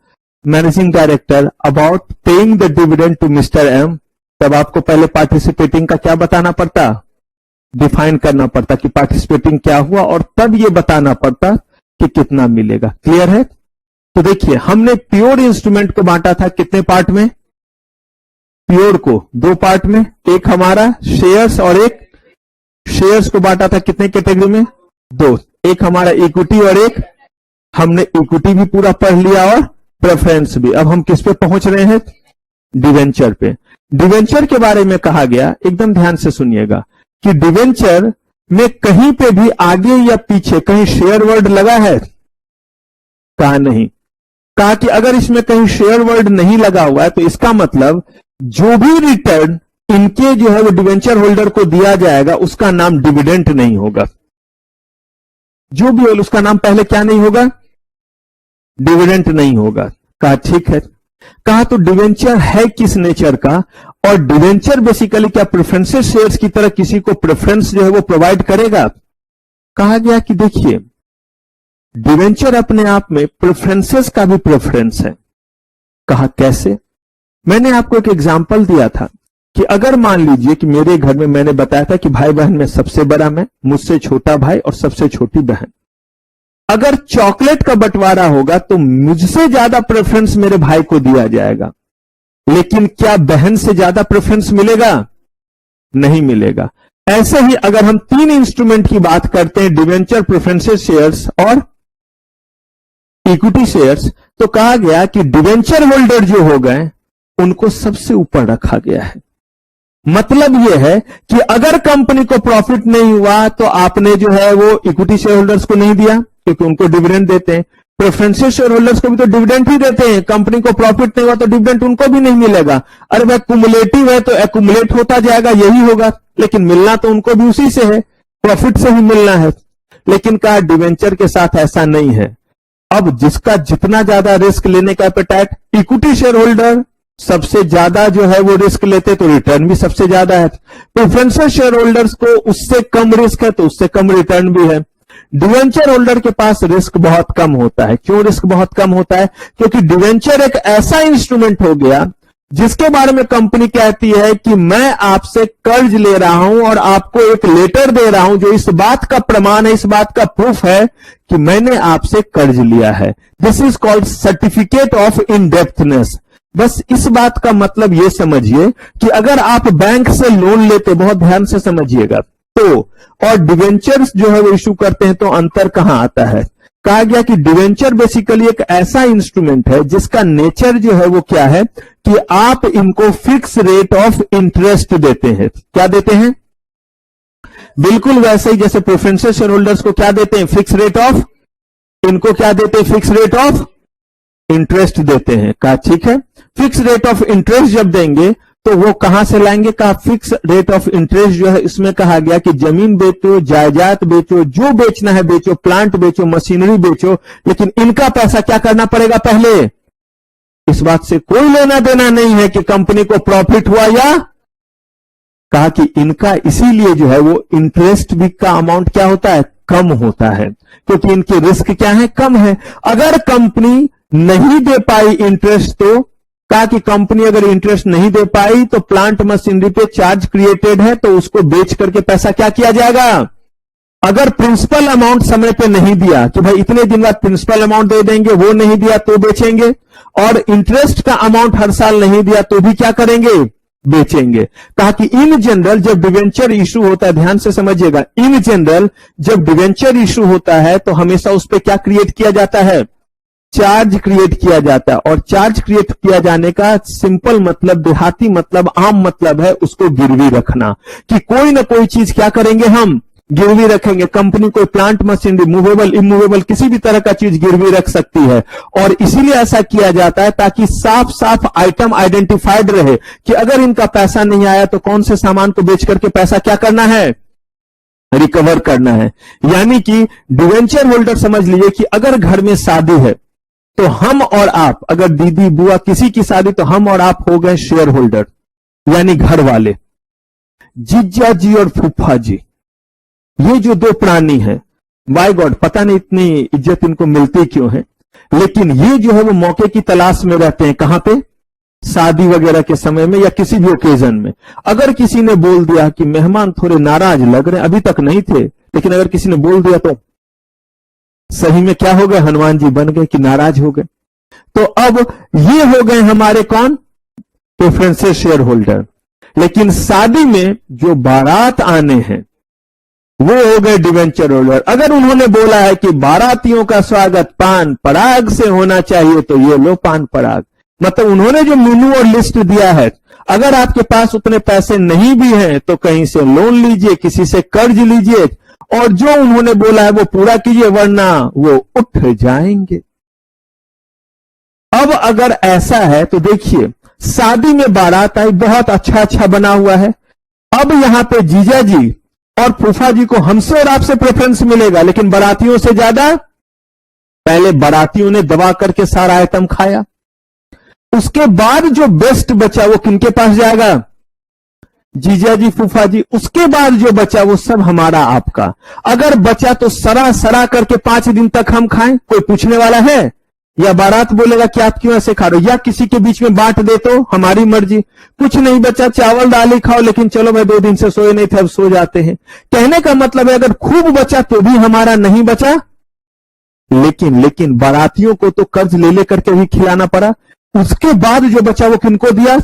managing director about paying the dividend to mister M, तब आपको पहले पार्टिसिपेटिंग का क्या बताना पड़ता? डिफाइन करना पड़ता कि पार्टिसिपेटिंग क्या हुआ, और तब ये बताना पड़ता कि कितना मिलेगा. क्लियर है? तो देखिए, हमने प्योर इंस्ट्रूमेंट को बांटा था कितने पार्ट में? प्योर को 2 पार्ट में. एक हमारा शेयर्स और एक शेयर्स को बांटा था कितने कैटेगरी में? 2. एक हमारा इक्विटी और एक, हमने इक्विटी भी पूरा पढ़ लिया और प्रेफरेंस भी. अब हम किस पे पहुंच रहे हैं? डिवेंचर पे. डिवेंचर के बारे में कहा गया, एकदम ध्यान से सुनिएगा, कि डिवेंचर में कहीं पे भी आगे या पीछे कहीं शेयर वर्ड लगा है? कहा नहीं. कहा कि अगर इसमें कहीं शेयर वर्ड नहीं लगा हुआ है तो इसका मतलब जो भी रिटर्न इनके जो है वो डिवेंचर होल्डर को दिया जाएगा उसका नाम डिविडेंड नहीं होगा. जो भी हो उसका नाम पहले क्या नहीं होगा? डिविडेंड नहीं होगा. कहा ठीक है. कहा तो डिवेंचर है किस नेचर का, और डिवेंचर बेसिकली क्या प्रेफरेंसेस शेयर्स की तरह किसी को प्रेफरेंस जो है वो प्रोवाइड करेगा? कहा गया कि देखिए, डिवेंचर अपने आप में प्रेफरेंसेस का भी प्रेफरेंस है. कहा कैसे? मैंने आपको एक एग्जांपल दिया था कि अगर मान लीजिए कि मेरे घर में, मैंने बताया था कि भाई बहन में सबसे बड़ा मैं, मुझसे छोटा भाई और सबसे छोटी बहन. अगर चॉकलेट का बंटवारा होगा तो मुझसे ज्यादा प्रेफरेंस मेरे भाई को दिया जाएगा, लेकिन क्या बहन से ज्यादा प्रेफरेंस मिलेगा? नहीं मिलेगा. ऐसे ही अगर हम 3 इंस्ट्रूमेंट की बात करते हैं, डिवेंचर, प्रेफरेंसेस शेयर्स और इक्विटी शेयर्स, तो कहा गया कि डिवेंचर होल्डर जो हो गए उनको सबसे ऊपर रखा गया है. मतलब यह है कि अगर कंपनी को प्रॉफिट नहीं हुआ तो आपने जो है वो इक्विटी शेयर होल्डर्स को नहीं दिया, क्योंकि उनको डिविडेंड देते हैं। प्रेफरेंशियल शेयर होल्डर्स को भी तो डिविडेंड ही देते हैं। कंपनी को प्रॉफिट नहीं हुआ तो डिविडेंड उनको भी नहीं मिलेगा। अरे भाई कुमुलेटिव है तो एक्युमुलेट होता जाएगा, यही होगा, लेकिन मिलना तो उनको भी उसी से है, प्रॉफिट से ही मिलना है। लेकिन कहा डिवेंचर के साथ ऐसा नहीं है। अब जिसका जितना ज्यादा रिस्क लेने का एपेटाइट, इक्विटी शेयर होल्डर सबसे ज्यादा जो है वो रिस्क लेते तो रिटर्न भी सबसे ज्यादा है। प्रेफरेंशियल शेयर होल्डर्स को उससे कम रिस्क है तो उससे कम रिटर्न भी है। डिवेंचर होल्डर के पास रिस्क बहुत कम होता है। क्यों रिस्क बहुत कम होता है? क्योंकि डिवेंचर एक ऐसा इंस्ट्रूमेंट हो गया जिसके बारे में कंपनी कहती है कि मैं आपसे कर्ज ले रहा हूं और आपको एक लेटर दे रहा हूं जो इस बात का प्रमाण है, इस बात का प्रूफ है कि मैंने आपसे कर्ज लिया है। This is called certificate of indebtedness. बस इस बात का मतलब यह समझिए कि अगर आप बैंक से लोन लेते, बहुत ध्यान से समझिएगा, तो और डिवेंचर्स जो है वो इशू करते हैं तो अंतर कहां आता है? कहा गया कि डिवेंचर बेसिकली एक ऐसा इंस्ट्रूमेंट है जिसका नेचर जो है वो क्या है कि आप इनको फिक्स रेट ऑफ इंटरेस्ट देते हैं। क्या देते हैं? बिल्कुल वैसे ही जैसे प्रेफरेंशियल शेयर होल्डर्स को क्या देते हैं? फिक्स रेट ऑफ, इनको क्या देते हैं? फिक्स रेट ऑफ इंटरेस्ट देते हैं। कहा ठीक है, फिक्स रेट ऑफ इंटरेस्ट जब देंगे तो वो कहां से लाएंगे? कहा फिक्स रेट ऑफ इंटरेस्ट जो है इसमें कहा गया कि जमीन बेचो, जायदाद बेचो, जो बेचना है बेचो, प्लांट बेचो, मशीनरी बेचो, लेकिन इनका पैसा क्या करना पड़ेगा? पहले इस बात से कोई लेना देना नहीं है कि कंपनी को प्रॉफिट हुआ या, कहा कि इनका इसीलिए जो है वो इंटरेस्ट भी का अमाउंट क्या होता है? कम होता है, क्योंकि इनकी रिस्क क्या है? कम है। अगर कंपनी नहीं दे पाई इंटरेस्ट तो कहा कि कंपनी अगर इंटरेस्ट नहीं दे पाई तो प्लांट मशीनरी पे चार्ज क्रिएटेड है तो उसको बेच करके पैसा क्या किया जाएगा? अगर प्रिंसिपल अमाउंट समय पे नहीं दिया कि भाई इतने दिन बाद प्रिंसिपल अमाउंट दे देंगे, वो नहीं दिया तो बेचेंगे, और इंटरेस्ट का अमाउंट हर साल नहीं दिया तो भी क्या करेंगे? बेचेंगे। कहा कि इन जनरल जब डिवेंचर इशू होता है, ध्यान से समझिएगा, इन जनरल जब डिवेंचर इशू होता है तो हमेशा उस पर क्या क्रिएट किया जाता है? चार्ज क्रिएट किया जाता है। और चार्ज क्रिएट किया जाने का सिंपल मतलब, देहाती मतलब, आम मतलब है उसको गिरवी रखना, कि कोई ना कोई चीज क्या करेंगे? हम गिरवी रखेंगे। कंपनी कोई प्लांट मशीनरी, मूवेबल इमूवेबल किसी भी तरह का चीज गिरवी रख सकती है, और इसीलिए ऐसा किया जाता है ताकि साफ साफ आइटम आइडेंटिफाइड रहे कि अगर इनका पैसा नहीं आया तो कौन से सामान को बेच करके पैसा क्या करना है? रिकवर करना है। यानी कि डिवेंचर होल्डर समझ लीजिए कि अगर घर में शादी है तो हम और आप, अगर दीदी बुआ किसी की शादी, तो हम और आप हो गए शेयर होल्डर, यानी घर वाले। जीजा जी और फूफा जी, ये जो दो प्राणी हैं, बाय गॉड पता नहीं इतनी इज्जत इनको मिलती क्यों है, लेकिन ये जो है वो मौके की तलाश में रहते हैं। कहां पे? शादी वगैरह के समय में या किसी भी ओकेजन में। अगर किसी ने बोल दिया कि मेहमान थोड़े नाराज लग रहे, अभी तक नहीं थे, लेकिन अगर किसी ने बोल दिया तो सही में क्या हो गए? हनुमान जी बन गए कि नाराज हो गए। तो अब ये हो गए हमारे कौन? Preferential share holder. लेकिन शादी में जो बारात आने हैं वो हो गए डिवेंचर होल्डर। अगर उन्होंने बोला है कि बारातियों का स्वागत पान पराग से होना चाहिए तो ये लो पान पराग, मतलब उन्होंने जो मेनू और लिस्ट दिया है, अगर आपके पास उतने पैसे नहीं भी हैं तो कहीं से लोन लीजिए, किसी से कर्ज लीजिए, और जो उन्होंने बोला है वो पूरा कीजिए, वरना वो उठ जाएंगे। अब अगर ऐसा है तो देखिए, शादी में बारात आई, बहुत अच्छा अच्छा बना हुआ है। अब यहां पे जीजा जी और फूफा जी को हमसे और आपसे प्रेफरेंस मिलेगा, लेकिन बारातियों से ज्यादा पहले बारातियों ने दबा करके सारा आइटम खाया। उसके बाद जो बेस्ट बचा वो किनके पास जाएगा? जीजा जी फूफा जी। उसके बाद जो बचा वो सब हमारा आपका। अगर बचा तो सरा सरा करके 5 दिन तक हम खाएं, कोई पूछने वाला है? या बारात बोलेगा कि आप क्यों ऐसे खा रहे हो, या किसी के बीच में बांट दे तो हमारी मर्जी। कुछ नहीं बचा, चावल दाल ही खाओ, लेकिन चलो मैं 2 दिन से सोए नहीं थे अब सो जाते हैं। कहने का मतलब है अगर खूब बचा तो भी हमारा नहीं बचा, लेकिन बारातियों को तो कर्ज ले लेकर के भी खिलाना पड़ा। उसके बाद जो बचा वो किनको दिया?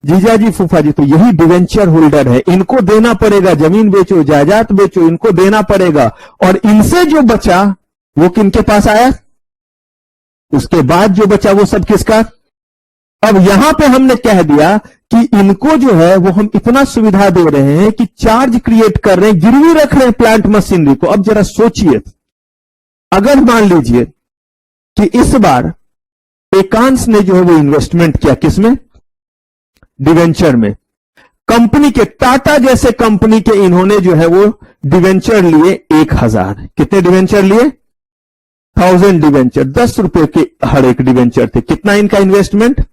जीजा जी फूफा जी। तो यही डिवेंचर होल्डर है, इनको देना पड़ेगा। जमीन बेचो, जायदाद बेचो, इनको देना पड़ेगा। और इनसे जो बचा वो किनके पास आया? उसके बाद जो बचा वो सब किसका? अब यहां पे हमने कह दिया कि इनको जो है वो हम इतना सुविधा दे रहे हैं कि चार्ज क्रिएट कर रहे हैं, गिरवी रख रहे हैं प्लांट मशीनरी को। अब जरा सोचिए, अगर मान लीजिए कि इस बार एकांश ने जो है वो इन्वेस्टमेंट किया, किसमें? डिवेंचर में। कंपनी के, टाटा जैसे कंपनी के इन्होंने जो है वो डिवेंचर लिए 1000। कितने डिवेंचर लिए? 1000 डिवेंचर, 10 रुपए के हर एक डिवेंचर थे। कितना इनका इन्वेस्टमेंट?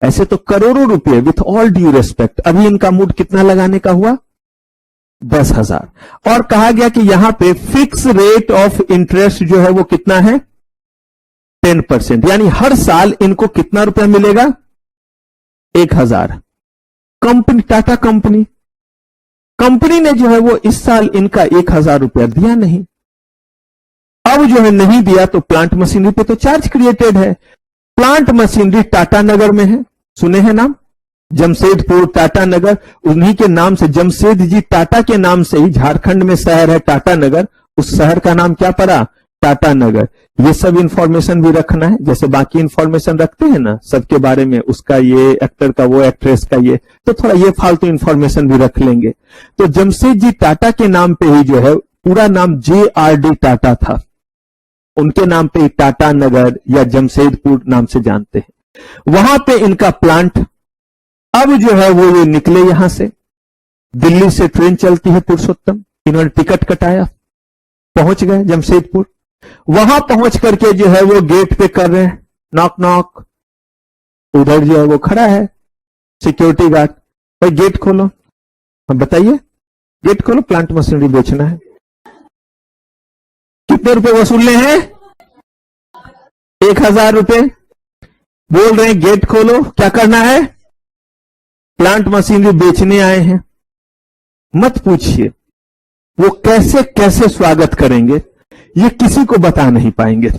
ऐसे तो करोड़ों रुपए, विथ ऑल ड्यू रेस्पेक्ट। अभी इनका मूड कितना लगाने का हुआ? 10,000। और कहा गया कि यहां पे फिक्स रेट ऑफ इंटरेस्ट जो है वो कितना है? 10%। यानी हर साल इनको कितना रुपया मिलेगा? 1000। कंपनी, टाटा कंपनी ने जो है वो इस साल इनका 1000 रुपया दिया नहीं। अब जो है नहीं दिया तो प्लांट मशीनरी पे तो चार्ज क्रिएटेड है। प्लांट मशीनरी टाटा नगर में है, सुने हैं नाम? जमशेदपुर, टाटा नगर, उन्हीं के नाम से, जमशेद जी टाटा के नाम से ही झारखंड में शहर है टाटा नगर। उस शहर का नाम क्या पड़ा? टाटा नगर। ये सब इंफॉर्मेशन भी रखना है, जैसे बाकी इंफॉर्मेशन रखते हैं ना सबके बारे में, उसका ये एक्टर का, वो एक्ट्रेस का, ये तो थोड़ा ये फालतू इंफॉर्मेशन भी रख लेंगे। तो जमशेद जी टाटा के नाम पे ही जो है, पूरा नाम JRD टाटा था, उनके नाम पे टाटा नगर या जमशेदपुर नाम से जानते हैं। वहां पे इनका प्लांट। अब जो है वो ये निकले यहां से, दिल्ली से ट्रेन चलती है पुरुषोत्तम, इन्होंने टिकट कटाया, पहुंच गए जमशेदपुर। वहां पहुंच करके जो है वो गेट पे कर रहे हैं नॉक नॉक। उधर जो है वो खड़ा है सिक्योरिटी गार्ड, भाई गेट खोलो। हम बताइए, गेट खोलो, प्लांट मशीनरी बेचना है। कितने रुपए वसूलने हैं? 1000 रुपए। बोल रहे हैं गेट खोलो, क्या करना है? प्लांट मशीनरी बेचने आए हैं। मत पूछिए वो कैसे कैसे स्वागत करेंगे, ये किसी को बता नहीं पाएंगे।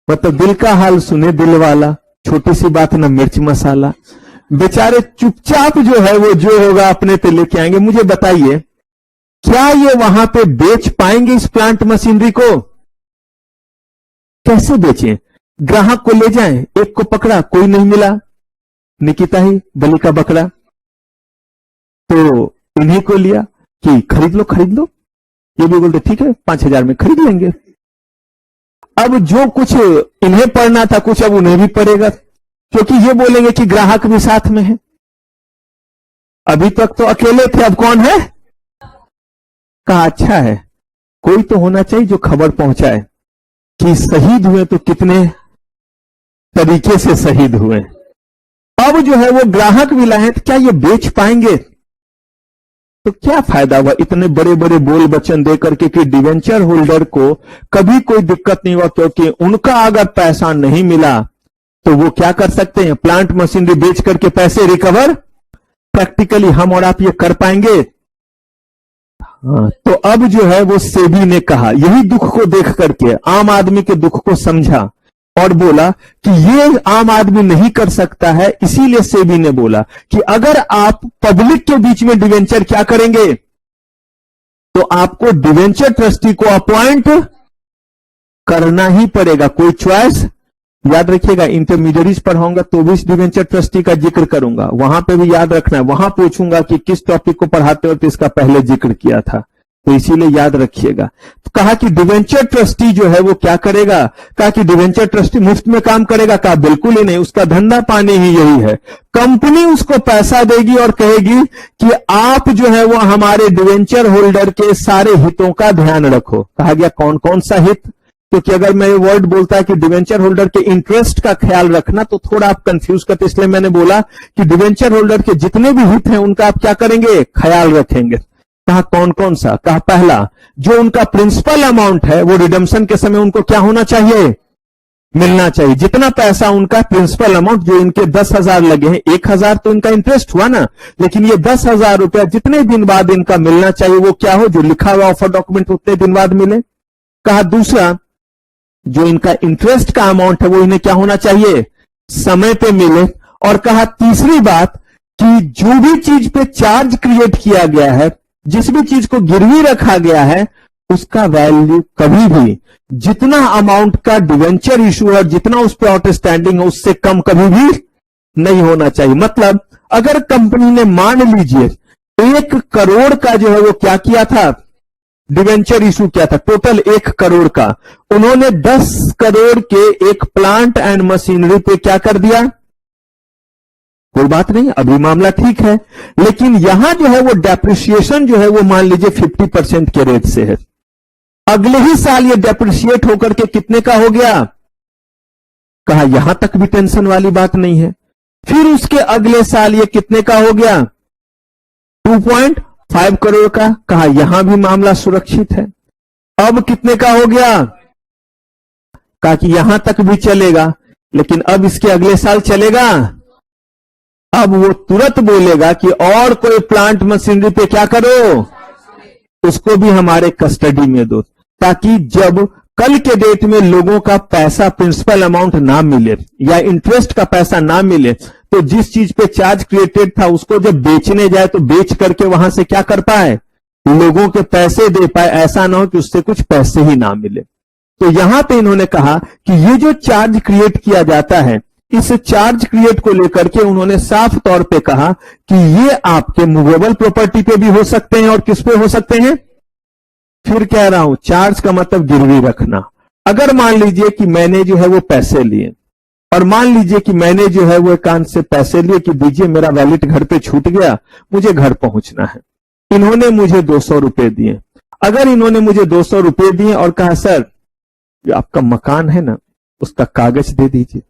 मतलब दिल का हाल सुने दिल वाला, छोटी सी बात ना मिर्च मसाला। बेचारे चुपचाप जो है वो जो होगा अपने पे लेके आएंगे। मुझे बताइए, क्या ये वहां पे बेच पाएंगे इस प्लांट मशीनरी को? कैसे बेचें? ग्राहक को ले जाएं, एक को पकड़ा, कोई नहीं मिला, निकिता ही बलि का बकरा, तो इन्हीं को लिया कि खरीद लो खरीद लो। ये भी बोलते ठीक है 5000 में खरीद लेंगे। अब जो कुछ इन्हें पढ़ना था कुछ अब उन्हें भी पड़ेगा, क्योंकि ये बोलेंगे कि ग्राहक भी साथ में है। अभी तक तो अकेले थे, अब कौन है? कहा अच्छा है, कोई तो होना चाहिए जो खबर पहुंचाए कि शहीद हुए तो कितने तरीके से शहीद हुए। अब जो है वो ग्राहक भी लाए, तो क्या ये बेच पाएंगे? तो क्या फायदा हुआ इतने बड़े बड़े बोल वचन दे करके कि डिवेंचर होल्डर को कभी कोई दिक्कत नहीं हुआ, क्योंकि उनका अगर पैसा नहीं मिला तो वो क्या कर सकते हैं? प्लांट मशीनरी बेच करके पैसे रिकवर प्रैक्टिकली हम और आप ये कर पाएंगे? हाँ, तो अब जो है वो सेबी ने कहा, यही दुख को देख करके, आम आदमी के दुख को समझा और बोला कि ये आम आदमी नहीं कर सकता है। इसीलिए सेबी ने बोला कि अगर आप पब्लिक के बीच में डिवेंचर क्या करेंगे, तो आपको डिवेंचर ट्रस्टी को अपॉइंट करना ही पड़ेगा, कोई चॉइस। याद रखिएगा, इंटरमीडिएरीज पढ़ाऊंगा तो भी इस डिवेंचर ट्रस्टी का जिक्र करूंगा, वहां पे भी याद रखना है। वहां पूछूंगा कि किस टॉपिक को पढ़ाते हो तो इसका पहले जिक्र किया था, तो इसीलिए याद रखिएगा। तो कहा कि डिवेंचर ट्रस्टी जो है वो क्या करेगा? कहा कि डिवेंचर ट्रस्टी मुफ्त में काम करेगा? कहा बिल्कुल ही नहीं, उसका धंधा पानी ही यही है। कंपनी उसको पैसा देगी और कहेगी कि आप जो है वो हमारे डिवेंचर होल्डर के सारे हितों का ध्यान रखो। कहा गया कौन कौन सा हित? क्योंकि अगर मैं ये वर्ड बोलता है कि डिवेंचर होल्डर के इंटरेस्ट का ख्याल रखना तो थोड़ा आप कंफ्यूज करते, इसलिए मैंने बोला कि डिवेंचर होल्डर के जितने भी हित हैं उनका आप क्या करेंगे? ख्याल रखेंगे। कहा कौन कौन सा? कहा पहला, जो उनका प्रिंसिपल अमाउंट है वो रिडम्पशन के समय उनको क्या होना चाहिए? मिलना चाहिए। जितना पैसा उनका प्रिंसिपल अमाउंट, जो इनके 10,000 लगे हैं, 1,000 तो इनका इंटरेस्ट हुआ ना, लेकिन ये 10,000 रुपया जितने दिन बाद इनका मिलना चाहिए वो क्या हो? जो लिखा हुआ ऑफर डॉक्यूमेंट उतने दिन बाद मिले। कहा दूसरा, जो इनका इंटरेस्ट का अमाउंट है वो इन्हें क्या होना चाहिए? समय पे मिले। और कहा तीसरी बात कि जो भी चीज पे चार्ज क्रिएट किया गया है, जिस भी चीज को गिरवी रखा गया है, उसका वैल्यू कभी भी जितना अमाउंट का डिवेंचर इशू है, जितना उस पर आउटस्टैंडिंग है, उससे कम कभी भी नहीं होना चाहिए। मतलब अगर कंपनी ने मान लीजिए 1 करोड़ का जो है वो क्या किया था, डिवेंचर इशू किया था, टोटल 1 करोड़ का, उन्होंने 10 करोड़ के एक प्लांट एंड मशीनरी पे क्या कर दिया, कोई बात नहीं, अभी मामला ठीक है। लेकिन यहां जो है वो डेप्रिसिएशन जो है वो मान लीजिए 50% के रेट से है। अगले ही साल ये डेप्रिशिएट होकर के कितने का हो गया, कहा यहां तक भी टेंशन वाली बात नहीं है। फिर उसके अगले साल ये कितने का हो गया, 2.5 करोड़ का, कहा यहां भी मामला सुरक्षित है। अब कितने का हो गया, कहा कि यहां तक भी चलेगा, लेकिन अब इसके अगले साल चलेगा। अब वो तुरंत बोलेगा कि और कोई प्लांट मशीनरी पे क्या करो, उसको भी हमारे कस्टडी में दो, ताकि जब कल के डेट में लोगों का पैसा प्रिंसिपल अमाउंट ना मिले या इंटरेस्ट का पैसा ना मिले, तो जिस चीज पे चार्ज क्रिएटेड था उसको जब बेचने जाए तो बेच करके वहां से क्या कर पाए, लोगों के पैसे दे पाए, ऐसा ना हो कि उससे कुछ पैसे ही ना मिले। तो यहां पे इन्होंने कहा कि ये जो चार्ज क्रिएट किया जाता है, इस चार्ज क्रिएट को लेकर के उन्होंने साफ तौर पे कहा कि ये आपके मूवेबल प्रॉपर्टी पे भी हो सकते हैं और किस पे हो सकते हैं। फिर कह रहा हूं, चार्ज का मतलब गिरवी रखना। अगर मान लीजिए कि मैंने जो है वो पैसे लिए, और मान लीजिए कि मैंने जो है वो एकांत से पैसे लिए कि दीजिए मेरा वैलेट घर पे छूट गया, मुझे घर पहुंचना है। इन्होंने मुझे 200 रुपए दिए। अगर इन्होंने मुझे 200 रुपए दिए और कहा सर जो आपका मकान है ना उसका कागज दे दीजिए,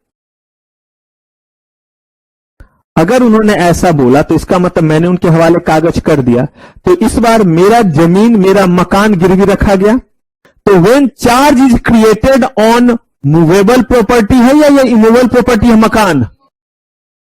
अगर उन्होंने ऐसा बोला तो इसका मतलब मैंने उनके हवाले कागज कर दिया, तो इस बार मेरा जमीन, मेरा मकान गिरवी रखा गया। तो when charge is created on movable property है या ये इमूवेबल प्रॉपर्टी है मकान,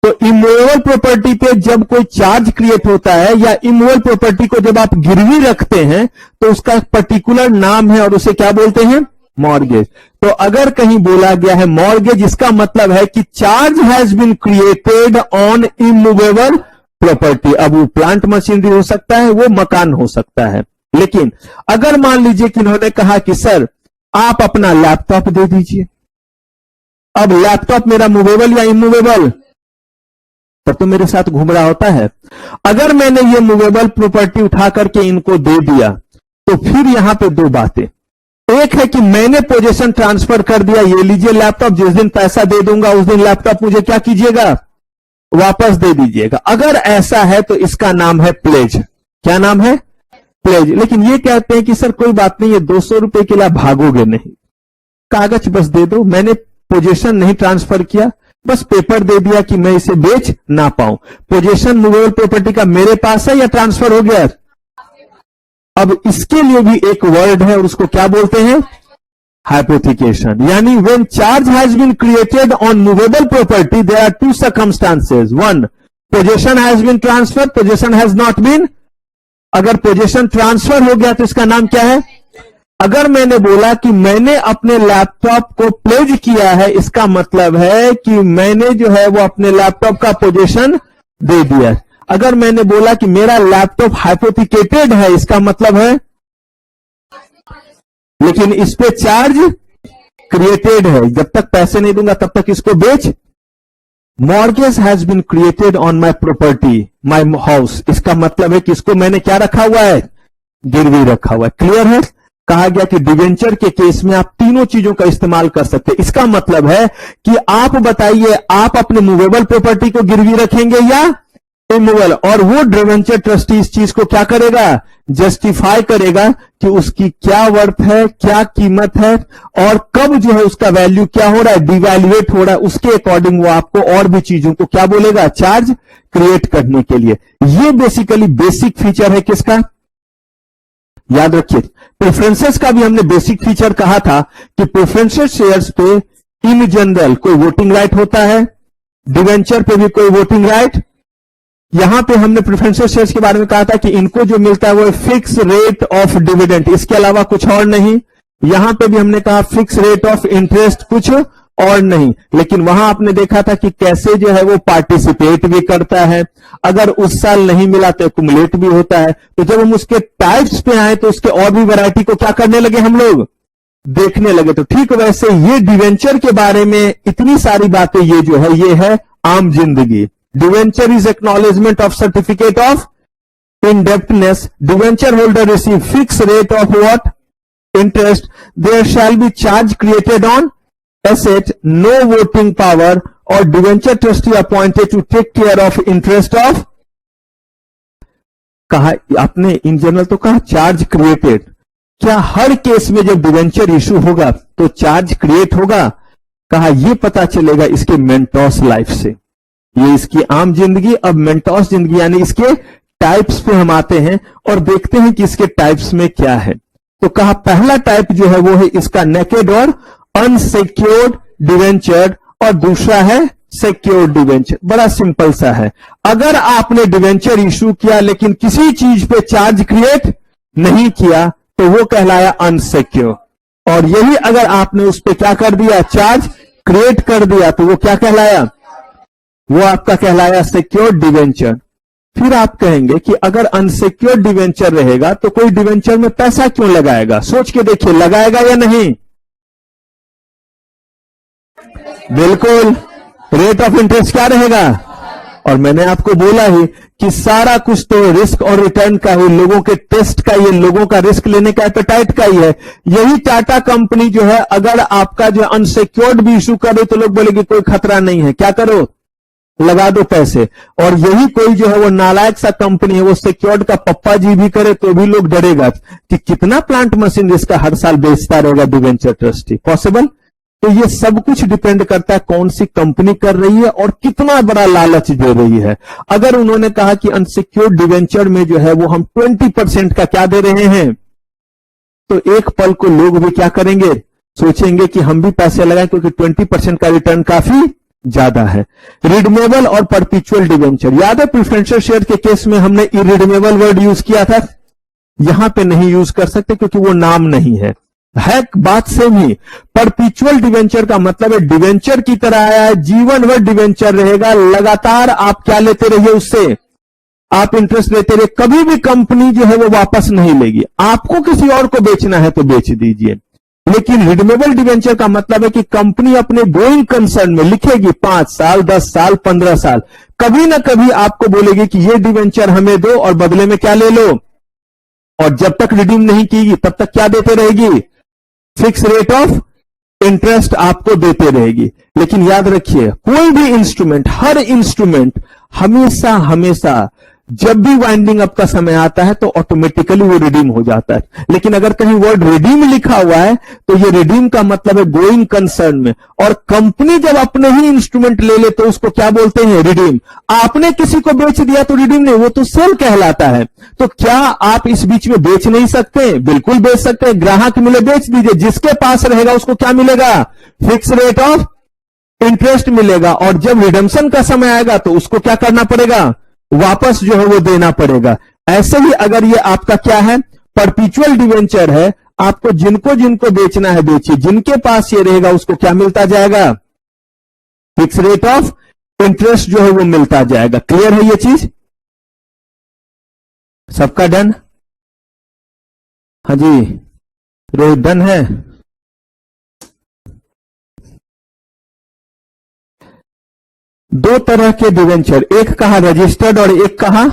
तो इमूवेबल प्रॉपर्टी पे जब कोई चार्ज क्रिएट होता है या इमूवेबल प्रॉपर्टी को जब आप गिरवी रखते हैं तो उसका एक पर्टिकुलर नाम है और उसे क्या बोलते हैं, मॉर्गेज। तो अगर कहीं बोला गया है मॉर्गेज, इसका मतलब है कि charge has been created on immovable property. अब वो प्लांट मशीनरी हो सकता है, वो मकान हो सकता है। लेकिन अगर मान लीजिए कि इन्होंने कहा कि सर आप अपना लैपटॉप दे दीजिए, अब लैपटॉप मेरा मूवेबल या इमूवेबल, तब तो मेरे साथ घूम रहा होता है। अगर मैंने ये मूवेबल प्रॉपर्टी उठा करके इनको दे दिया तो फिर यहां पे 2 बातें, एक है कि मैंने पोजीशन ट्रांसफर कर दिया, ये लीजिए लैपटॉप, जिस दिन पैसा दे दूंगा उस दिन लैपटॉप मुझे क्या कीजिएगा, वापस दे दीजिएगा। अगर ऐसा है तो इसका नाम है प्लेज। क्या नाम है, प्लेज। लेकिन ये कहते हैं कि सर कोई बात नहीं, ये 200 रुपए के लिए भागोगे नहीं, कागज बस दे दो, मैंने पोजीशन नहीं ट्रांसफर किया, बस पेपर दे दिया कि मैं इसे बेच ना पाऊं। पोजीशन मूवेबल प्रॉपर्टी का मेरे पास है या ट्रांसफर हो गया। अब इसके लिए भी एक वर्ड है और उसको क्या बोलते हैं, हाइपोथिकेशन। यानी when charge has been created on movable property there are 2 circumstances, 1 position has been transfer, position has not been. अगर पोजीशन ट्रांसफर हो गया तो इसका नाम क्या है, अगर मैंने बोला कि मैंने अपने लैपटॉप को प्लेज किया है, इसका मतलब है कि मैंने जो है वो अपने लैपटॉप का पोजीशन दे दिया। अगर मैंने बोला कि मेरा लैपटॉप हाइपोथिकेटेड है, इसका मतलब है, लेकिन इस पे चार्ज क्रिएटेड है, जब तक पैसे नहीं दूंगा तब तक इसको बेच। Mortgage has been created on my property, my house, इसका मतलब है कि इसको मैंने क्या रखा हुआ है, गिरवी रखा हुआ है। क्लियर है। कहा गया कि डिवेंचर के केस में आप तीनों चीजों का इस्तेमाल कर सकते हैं। इसका मतलब है कि आप बताइए, आप अपने मूवेबल प्रॉपर्टी को गिरवी रखेंगे या इमूवेबल, और वो डिवेंचर ट्रस्टी इस चीज को क्या करेगा, जस्टिफाई करेगा कि उसकी क्या वर्थ है, क्या कीमत है, और कब जो है उसका वैल्यू क्या हो रहा है, डिवैल्यूएट हो रहा है, उसके अकॉर्डिंग वो आपको और भी चीजों को क्या बोलेगा, चार्ज क्रिएट करने के लिए। ये बेसिकली बेसिक फीचर है किसका, याद रखिए। प्रेफरेंसेस का भी हमने बेसिक फीचर कहा था कि प्रेफरेंसेस शेयर्स पे इन जनरल कोई वोटिंग राइट होता है, डिवेंचर पे भी कोई वोटिंग राइट। यहां पे हमने प्रेफरेंशियल शेयर्स के बारे में कहा था कि इनको जो मिलता है वो फिक्स रेट ऑफ डिविडेंड, इसके अलावा कुछ और नहीं। यहां पे भी हमने कहा फिक्स रेट ऑफ इंटरेस्ट कुछ और नहीं। लेकिन वहां आपने देखा था कि कैसे जो है वो पार्टिसिपेट भी करता है, अगर उस साल नहीं मिला तो एक्युमुलेट भी होता है। तो जब हम उसके टाइप्स पे आए तो उसके और भी वैरायटी को क्या करने लगे, हम लोग देखने लगे। तो ठीक वैसे ये डिवेंचर के बारे में इतनी सारी बातें, ये जो है ये है आम जिंदगी। Debenture is acknowledgement of certificate of indebtedness. Debenture holder receive fixed rate of what? Interest. There shall be charge created on asset, no voting power, or debenture trustee appointed to take care of interest of. कहा आपने in general तो कहा charge created. क्या हर case में जब debenture issue होगा तो charge create होगा? कहा यह पता चलेगा इसके मेंटोस लाइफ से। ये इसकी आम जिंदगी, अब मेंटोस जिंदगी यानी इसके टाइप्स पे हम आते हैं और देखते हैं कि इसके टाइप्स में क्या है। तो कहा पहला टाइप जो है वो है इसका नेकेड और अनसिक्योर्ड डिवेंचर, और दूसरा है सिक्योर्ड डिवेंचर। बड़ा सिंपल सा है, अगर आपने डिवेंचर इशू किया लेकिन किसी चीज पे चार्ज क्रिएट नहीं किया तो वो कहलाया अनसिक्योर, और यही अगर आपने उस पे क्या कर दिया, चार्ज क्रिएट कर दिया, तो वो क्या कहलाया, वो आपका कहलाया सिक्योर्ड डिवेंचर। फिर आप कहेंगे कि अगर अनसिक्योर्ड डिवेंचर रहेगा तो कोई डिवेंचर में पैसा क्यों लगाएगा? सोच के देखिए, लगाएगा या नहीं? बिल्कुल, रेट ऑफ इंटरेस्ट क्या रहेगा? और मैंने आपको बोला ही कि सारा कुछ तो रिस्क और रिटर्न का ही, लोगों के टेस्ट का, ये लोगों का रिस्क लेने का एपेटाइट का ही है। यही टाटा कंपनी जो है, अगर आपका जो अनसिक्योर्ड भी इशू करे तो लोग बोलेंगे कोई खतरा नहीं है, क्या करो, लगा दो पैसे। और यही कोई जो है वो नालायक सा कंपनी है, वो सिक्योर्ड का पप्पा जी भी करे तो भी लोग डरेगा कि कितना प्लांट मशीन इसका हर साल बेचता रहेगा डिवेंचर ट्रस्टी, पॉसिबल? तो ये सब कुछ डिपेंड करता है कौन सी कंपनी कर रही है और कितना बड़ा लालच दे रही है। अगर उन्होंने कहा कि अनसिक्योर्ड डिवेंचर में जो है वो हम 20% का क्या दे रहे हैं, तो एक पल को लोग भी क्या करेंगे, सोचेंगे कि हम भी पैसे लगाएं, क्योंकि 20% का रिटर्न काफी ज्यादा है। रिडीमेबल और परपेचुअल डिवेंचर, याद है प्रेफरेंशियल शेयर के केस में हमने इरिडीमेबल वर्ड यूज किया था, यहां पे नहीं यूज कर सकते क्योंकि वो नाम नहीं है बात सेम ही। परपेचुअल डिवेंचर का मतलब है डिवेंचर की तरह आया है, जीवन भर डिवेंचर रहेगा, लगातार आप क्या लेते रहिए उससे, आप इंटरेस्ट लेते रहिए, कभी भी कंपनी जो है वो वापस नहीं लेगी। आपको किसी और को बेचना है तो बेच दीजिए। लेकिन रिडीमेबल डिवेंचर का मतलब है कि कंपनी अपने गोइंग कंसर्न में लिखेगी 5 साल, 10 साल, 15 साल, कभी ना कभी आपको बोलेगी कि ये डिवेंचर हमें दो और बदले में क्या ले लो, और जब तक रिडीम नहीं कीगी तब तक क्या देते रहेगी, फिक्स रेट ऑफ इंटरेस्ट आपको देते रहेगी। लेकिन याद रखिए, कोई भी इंस्ट्रूमेंट, हर इंस्ट्रूमेंट हमेशा हमेशा जब भी वाइंडिंग अप का समय आता है तो ऑटोमेटिकली वो रिडीम हो जाता है। लेकिन अगर कहीं वर्ड रिडीम लिखा हुआ है तो ये रिडीम का मतलब है गोइंग कंसर्न में, और कंपनी जब अपने ही इंस्ट्रूमेंट ले ले तो उसको क्या बोलते हैं, रिडीम। आपने किसी को बेच दिया तो रिडीम नहीं, वो तो सेल कहलाता है। तो क्या आप इस बीच में बेच नहीं सकते? बिल्कुल बेच सकते हैं, ग्राहक मिले बेच दीजिए, जिसके पास रहेगा उसको क्या मिलेगा, फिक्स रेट ऑफ इंटरेस्ट मिलेगा, और जब रिडम्पशन का समय आएगा तो उसको क्या करना पड़ेगा, वापस जो है वो देना पड़ेगा। ऐसे ही अगर ये आपका क्या है, परपेचुअल डिवेंचर है, आपको जिनको जिनको बेचना है बेचिए, जिनके पास ये रहेगा उसको क्या मिलता जाएगा, फिक्स रेट ऑफ इंटरेस्ट जो है वो मिलता जाएगा। क्लियर है ये चीज? सबका डन? हाँ जी, रोहित डन है? दो तरह के डिवेंचर, एक कहा रजिस्टर्ड और एक कहा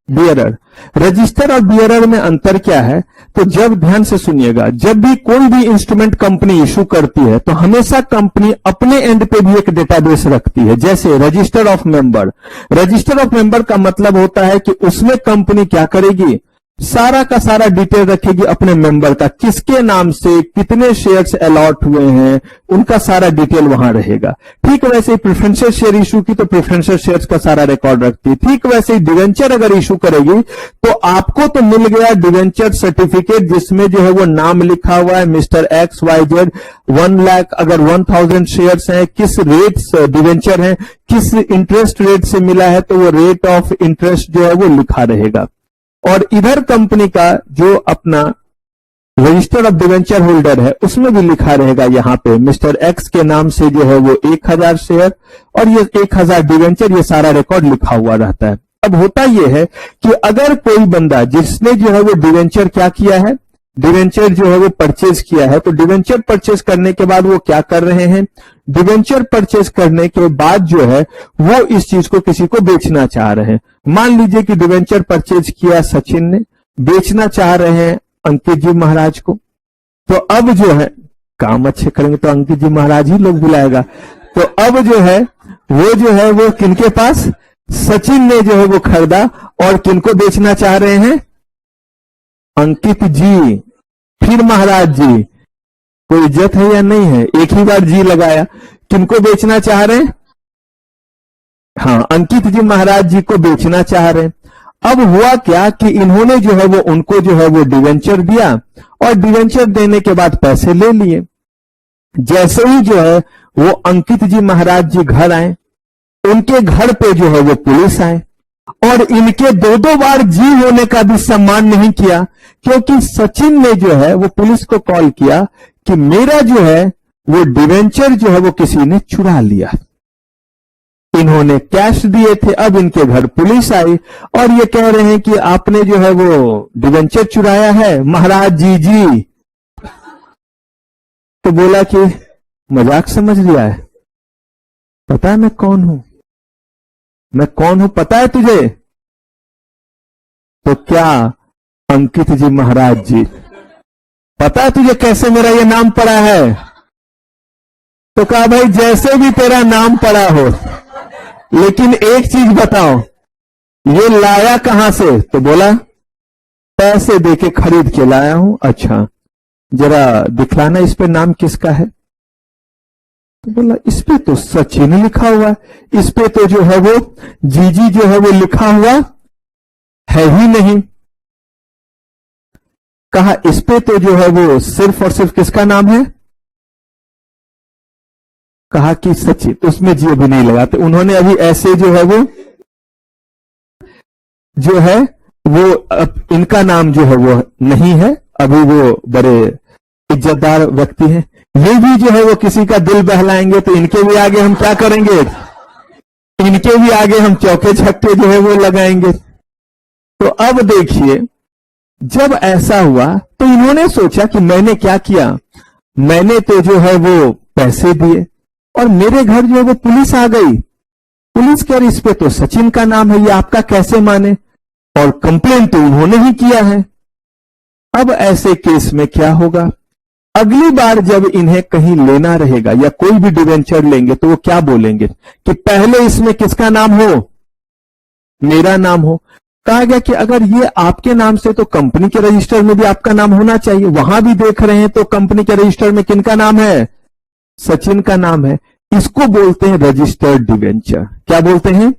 बियरर। रजिस्टर और बियरर में अंतर क्या है? तो जब ध्यान से सुनिएगा, जब भी कोई भी इंस्ट्रूमेंट कंपनी इशू करती है तो हमेशा कंपनी अपने एंड पे भी एक डेटाबेस रखती है, जैसे register of member. Register of member का मतलब होता है कि उसमें कंपनी क्या करेगी, सारा का सारा डिटेल रखेगी अपने मेंबर का, किसके नाम से कितने शेयर्स अलॉट हुए हैं, उनका सारा डिटेल वहां रहेगा। ठीक वैसे ही प्रेफरेंशियल शेयर इशू की तो प्रेफरेंशियल शेयर्स का सारा रिकॉर्ड रखती है। ठीक वैसे ही डिवेंचर अगर इशू करेगी तो आपको तो मिल गया डिवेंचर सर्टिफिकेट, जिसमें जो है वो नाम लिखा हुआ है मिस्टर XYZ, 1 लाख अगर 1000 शेयर्स हैं, किस रेट डिवेंचर है, किस इंटरेस्ट रेट से मिला है, तो वो रेट ऑफ इंटरेस्ट जो है वो लिखा रहेगा। और इधर कंपनी का जो अपना रजिस्टर ऑफ डिवेंचर होल्डर है, उसमें भी लिखा रहेगा यहाँ पे मिस्टर एक्स के नाम से जो है वो 1000 शेयर और ये 1000 डिवेंचर, ये सारा रिकॉर्ड लिखा हुआ रहता है। अब होता यह है कि अगर कोई बंदा जिसने जो है वो डिवेंचर क्या किया है, डिवेंचर जो है वो परचेज किया है, तो डिवेंचर परचेज करने के बाद वो क्या कर रहे हैं, डिवेंचर परचेज करने के बाद जो है वो इस चीज को किसी को बेचना चाह रहे हैं। मान लीजिए कि डिवेंचर परचेज किया सचिन ने, बेचना चाह रहे हैं अंकित जी महाराज को, तो अब जो है काम अच्छे करेंगे तो अंकित जी महाराज ही लोग बुलाएगा, तो अब जो है वो किनके पास, सचिन ने जो है वो खरीदा और किनको बेचना चाह रहे हैं, अंकित जी, फिर महाराज जी। कोई इज्जत है या नहीं है, एक ही बार जी लगाया, किनको बेचना चाह रहे हैं, हाँ अंकित जी महाराज जी को बेचना चाह रहे हैं। अब हुआ क्या कि इन्होंने जो है वो उनको जो है वो डिवेंचर दिया और डिवेंचर देने के बाद पैसे ले लिए। जैसे ही जो है वो अंकित जी महाराज जी घर आए, उनके घर पे जो है वो पुलिस आए और इनके 2-2 बार जी होने का भी सम्मान नहीं किया, क्योंकि सचिन ने जो है वो पुलिस को कॉल किया कि मेरा जो है वो डिवेंचर जो है वो किसी ने चुरा लिया। इन्होंने कैश दिए थे, अब इनके घर पुलिस आई और ये कह रहे हैं कि आपने जो है वो डिवेंचर चुराया है महाराज जी। तो बोला कि मजाक समझ लिया है, पता है मैं कौन हूं, मैं कौन हूं पता है तुझे, तो क्या अंकित जी महाराज जी, पता है तुझे कैसे मेरा ये नाम पड़ा है, तो कहा भाई जैसे भी तेरा नाम पड़ा हो, लेकिन एक चीज बताओ ये लाया कहां से, तो बोला पैसे देके खरीद के लाया हूं। अच्छा जरा दिखलाना इस पे नाम किसका है, तो बोला इस पे तो सचिन लिखा हुआ है, इस पे तो जो है वो जीजी जो है वो लिखा हुआ है ही नहीं। कहा इस पे तो जो है वो सिर्फ और सिर्फ किसका नाम है, कहा कि सचिन, तो उसमें जी अभी नहीं लगा, तो उन्होंने अभी ऐसे जो है वो इनका नाम जो है वो नहीं है, अभी वो बड़े इज्जतदार व्यक्ति हैं, ये भी जो है वो किसी का दिल बहलाएंगे तो इनके भी आगे हम क्या करेंगे, इनके भी आगे हम चौके छक्के जो है वो लगाएंगे। तो अब देखिए जब ऐसा हुआ तो इन्होंने सोचा कि मैंने क्या किया, मैंने तो जो है वो पैसे दिए और मेरे घर जो है वो पुलिस आ गई, पुलिस कह रही इस पे तो सचिन का नाम है, ये आपका कैसे माने, और कंप्लेन तो उन्होंने ही किया है। अब ऐसे केस में क्या होगा, अगली बार जब इन्हें कहीं लेना रहेगा या कोई भी डिवेंचर लेंगे तो वो क्या बोलेंगे कि पहले इसमें किसका नाम हो, मेरा नाम हो। कहा गया कि अगर ये आपके नाम से तो कंपनी के रजिस्टर में भी आपका नाम होना चाहिए, वहां भी देख रहे हैं तो कंपनी के रजिस्टर में किनका नाम है, सचिन का नाम है। इसको बोलते हैं रजिस्टर्ड डिवेंचर। क्या बोलते हैं,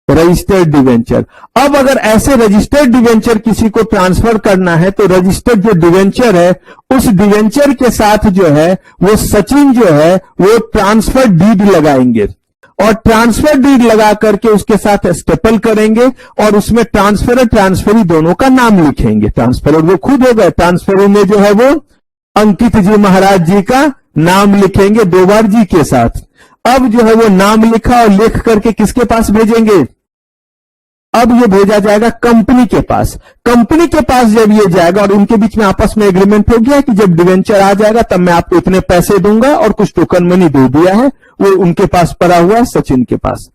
रजिस्टर्ड डिवेंचर। अब अगर ऐसे रजिस्टर्ड डिवेंचर किसी को ट्रांसफर करना है तो रजिस्टर्ड जो डिवेंचर है उस डिवेंचर के साथ जो है वो सचिन जो है वो ट्रांसफर डीड लगाएंगे और ट्रांसफर डीड लगा करके उसके साथ स्टेपल करेंगे और उसमें ट्रांसफर ट्रांसफरी दोनों का नाम लिखेंगे। ट्रांसफर वो खुद हो गए, ट्रांसफर में जो है वो अंकित जी महाराज जी का नाम लिखेंगे 2 बार जी के साथ। अब जो है वो नाम लिखा और लिख करके किसके पास भेजेंगे, अब ये भेजा जाएगा कंपनी के पास। कंपनी के पास जब ये जाएगा और उनके बीच में आपस में एग्रीमेंट हो गया कि जब डिवेंचर आ जाएगा तब मैं आपको इतने पैसे दूंगा और कुछ टोकन मनी दे दिया है, वो उनके पास पड़ा हुआ है सचिन के पास।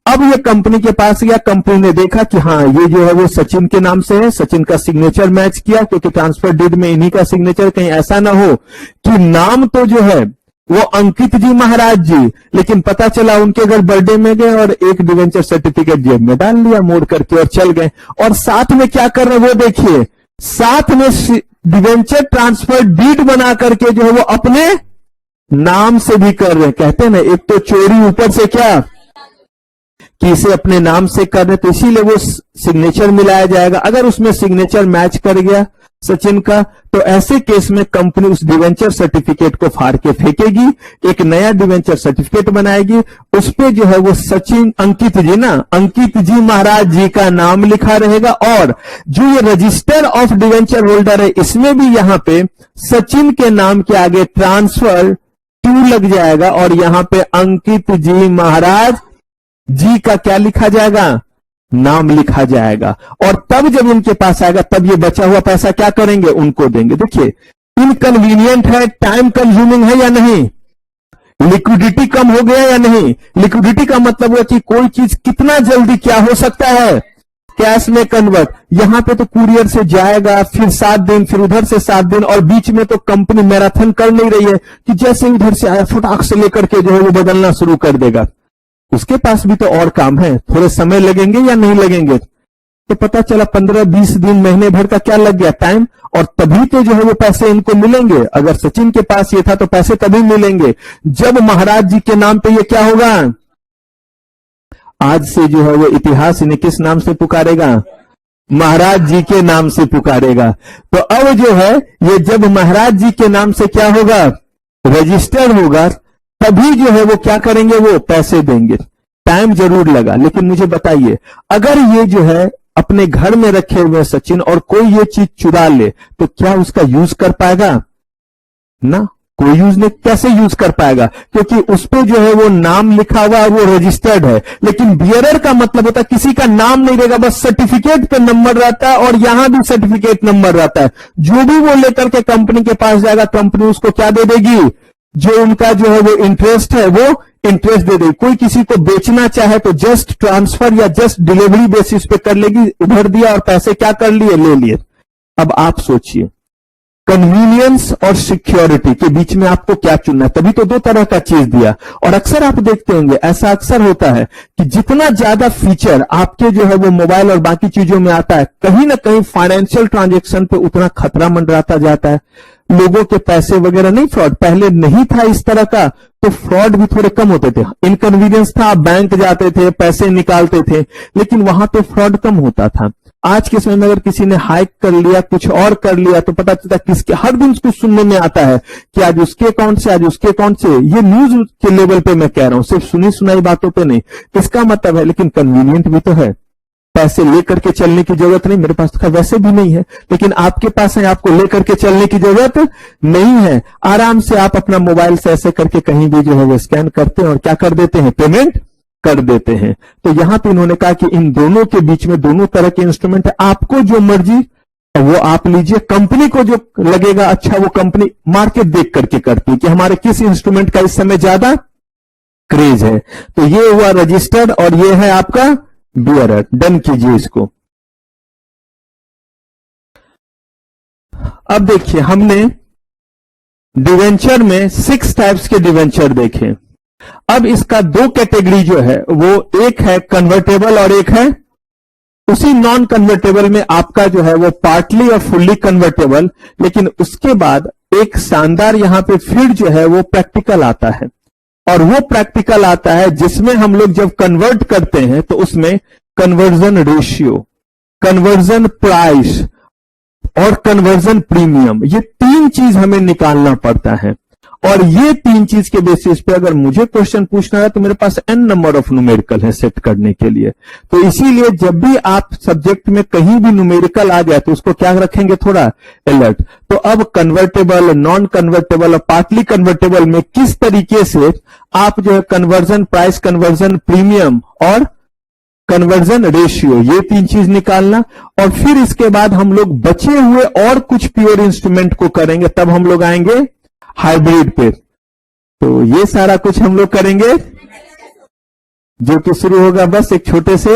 अब ये कंपनी के पास गया, कंपनी ने देखा कि हाँ ये जो है वो सचिन के नाम से है, सचिन का सिग्नेचर मैच किया क्योंकि ट्रांसफर डीड में इन्हीं का सिग्नेचर, कहीं ऐसा ना हो कि नाम तो जो है वो अंकित जी महाराज जी, लेकिन पता चला उनके घर बर्थडे में गए और एक डिवेंचर सर्टिफिकेट जेब में डाल लिया मोड़ करके और चल गए। और साथ में क्या कर रहे हैं वो देखिए, साथ में डिवेंचर ट्रांसफर डीड बना करके जो है वो अपने नाम से भी कर रहे हैं। कहते हैं ना एक तो चोरी ऊपर से क्या कि इसे अपने नाम से कर रहे, तो इसीलिए वो सिग्नेचर मिलाया जाएगा। अगर उसमें सिग्नेचर मैच कर गया सचिन का, तो ऐसे केस में कंपनी उस डिवेंचर सर्टिफिकेट को फाड़ के फेंकेगी, एक नया डिवेंचर सर्टिफिकेट बनाएगी, उस पे जो है वो सचिन अंकित जी महाराज जी का नाम लिखा रहेगा, और जो ये रजिस्टर ऑफ डिवेंचर होल्डर है इसमें भी यहां पे सचिन के नाम के आगे ट्रांसफर टू लग जाएगा, और यहां पे अंकित जी महाराज जी का क्या लिखा जाएगा, नाम लिखा जाएगा। और तब जब इनके पास आएगा तब ये बचा हुआ पैसा क्या करेंगे, उनको देंगे। देखिए इनकन्वीनियंट है, टाइम कंज्यूमिंग है या नहीं, लिक्विडिटी कम हो गया या नहीं। लिक्विडिटी का मतलब है कि कोई चीज कितना जल्दी क्या हो सकता है, कैश में कन्वर्ट। यहां पे तो कुरियर से जाएगा, फिर 7 दिन, फिर उधर से 7 दिन, और बीच में तो कंपनी मैराथन कर नहीं रही है कि जैसे उधर से आया फटाक से लेकर के जो है वो बदलना शुरू कर देगा। उसके पास भी तो और काम है, थोड़े समय लगेंगे या नहीं लगेंगे। तो पता चला 15-20 दिन, महीने भर का क्या लग गया टाइम, और तभी तो जो है वो पैसे इनको मिलेंगे। अगर सचिन के पास ये था तो पैसे तभी मिलेंगे जब महाराज जी के नाम पे ये क्या होगा, आज से जो है वो इतिहास इन्हें किस नाम से पुकारेगा, महाराज जी के नाम से पुकारेगा। तो अब जो है ये जब महाराज जी के नाम से क्या होगा, रजिस्टर होगा, तभी जो है वो क्या करेंगे, वो पैसे देंगे। टाइम जरूर लगा, लेकिन मुझे बताइए अगर ये जो है अपने घर में रखे हुए सचिन और कोई ये चीज चुरा ले तो क्या उसका यूज कर पाएगा ना, कोई यूज नहीं। कैसे यूज कर पाएगा, क्योंकि उस पे जो है वो नाम लिखा हुआ है, वो रजिस्टर्ड है। लेकिन बियरर का मतलब होता है किसी का नाम नहीं रहेगा, बस सर्टिफिकेट पे नंबर रहता है, और यहां भी सर्टिफिकेट नंबर रहता है। जो भी वो लेकर के कंपनी के पास जाएगा, कंपनी उसको क्या दे देगी, जो उनका जो है वो इंटरेस्ट है वो इंटरेस्ट दे देगी। कोई किसी को बेचना चाहे तो जस्ट ट्रांसफर या जस्ट डिलीवरी बेसिस पे कर लेगी, उधर दिया और पैसे क्या कर लिए, ले लिए। अब आप सोचिए कन्वीनियंस और सिक्योरिटी के बीच में आपको क्या चुनना है। तभी तो 2 तरह का चीज दिया। और अक्सर आप देखते होंगे, ऐसा अक्सर होता है कि जितना ज्यादा फीचर आपके जो है वो मोबाइल और बाकी चीजों में आता है, कहीं ना कहीं फाइनेंशियल ट्रांजैक्शन पे उतना खतरा मंडराता जाता है। लोगों के पैसे वगैरह नहीं, फ्रॉड पहले नहीं था इस तरह का, तो फ्रॉड भी थोड़े कम होते थे। इनकन्वीनियंस था, आप बैंक जाते थे, पैसे निकालते थे, लेकिन वहां पे फ्रॉड कम होता था। आज के समय में अगर किसी ने हाइक कर लिया, कुछ और कर लिया, तो पता चलता किसके, हर दिन कुछ सुनने में आता है कि आज उसके अकाउंट से, आज उसके अकाउंट से। ये न्यूज के लेवल पे मैं कह रहा हूं, सिर्फ सुनी सुनाई बातों पे नहीं। इसका मतलब है, लेकिन कन्वीनियंट भी तो है, पैसे लेकर के चलने की जरूरत नहीं। मेरे पास तो वैसे भी नहीं है, लेकिन आपके पास है, आपको लेकर के चलने की जरूरत नहीं है। आराम से आप अपना मोबाइल से ऐसे करके कहीं भी जो है वो स्कैन करते हैं और क्या कर देते हैं, पेमेंट कर देते हैं। तो यहां पे इन्होंने कहा कि इन दोनों के बीच में दोनों तरह के इंस्ट्रूमेंट है, आपको जो मर्जी वो आप लीजिए। कंपनी को जो लगेगा अच्छा, वो कंपनी मार्केट देख करके करती है कि हमारे किस इंस्ट्रूमेंट का इस समय ज्यादा क्रेज है। तो ये हुआ रजिस्टर्ड और ये है आपका बियरर। डन कीजिए इसको। अब देखिए हमने डिवेंचर में 6 टाइप्स के डिवेंचर देखे। अब इसका 2 कैटेगरी जो है वो, एक है कन्वर्टेबल और एक है उसी नॉन कन्वर्टेबल में आपका जो है वो पार्टली और फुल्ली कन्वर्टेबल। लेकिन उसके बाद एक शानदार यहां पे फिर जो है वो प्रैक्टिकल आता है, और वो प्रैक्टिकल आता है जिसमें हम लोग जब कन्वर्ट करते हैं तो उसमें कन्वर्जन रेशियो, कन्वर्जन प्राइस और कन्वर्जन प्रीमियम, ये 3 चीज हमें निकालना पड़ता है। और ये 3 चीज के बेसिस पे अगर मुझे क्वेश्चन पूछना है तो मेरे पास n नंबर ऑफ न्यूमेरिकल है सेट करने के लिए। तो इसीलिए जब भी आप सब्जेक्ट में कहीं भी न्यूमेरिकल आ जाए तो उसको क्या रखेंगे, थोड़ा अलर्ट। तो अब कन्वर्टेबल, नॉन कन्वर्टेबल और पार्टली कन्वर्टेबल में किस तरीके से आप जो है कन्वर्जन प्राइस, कन्वर्जन प्रीमियम और कन्वर्जन रेशियो, ये 3 चीज निकालना। और फिर इसके बाद हम लोग बचे हुए और कुछ प्योर इंस्ट्रूमेंट को करेंगे, तब हम लोग आएंगे हाइब्रिड पे। तो ये सारा कुछ हम लोग करेंगे जो कि शुरू होगा बस एक छोटे से।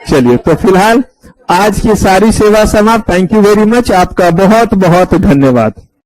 चलिए, तो फिलहाल आज की सारी सेवा समाप्त। थैंक यू वेरी मच, आपका बहुत बहुत धन्यवाद।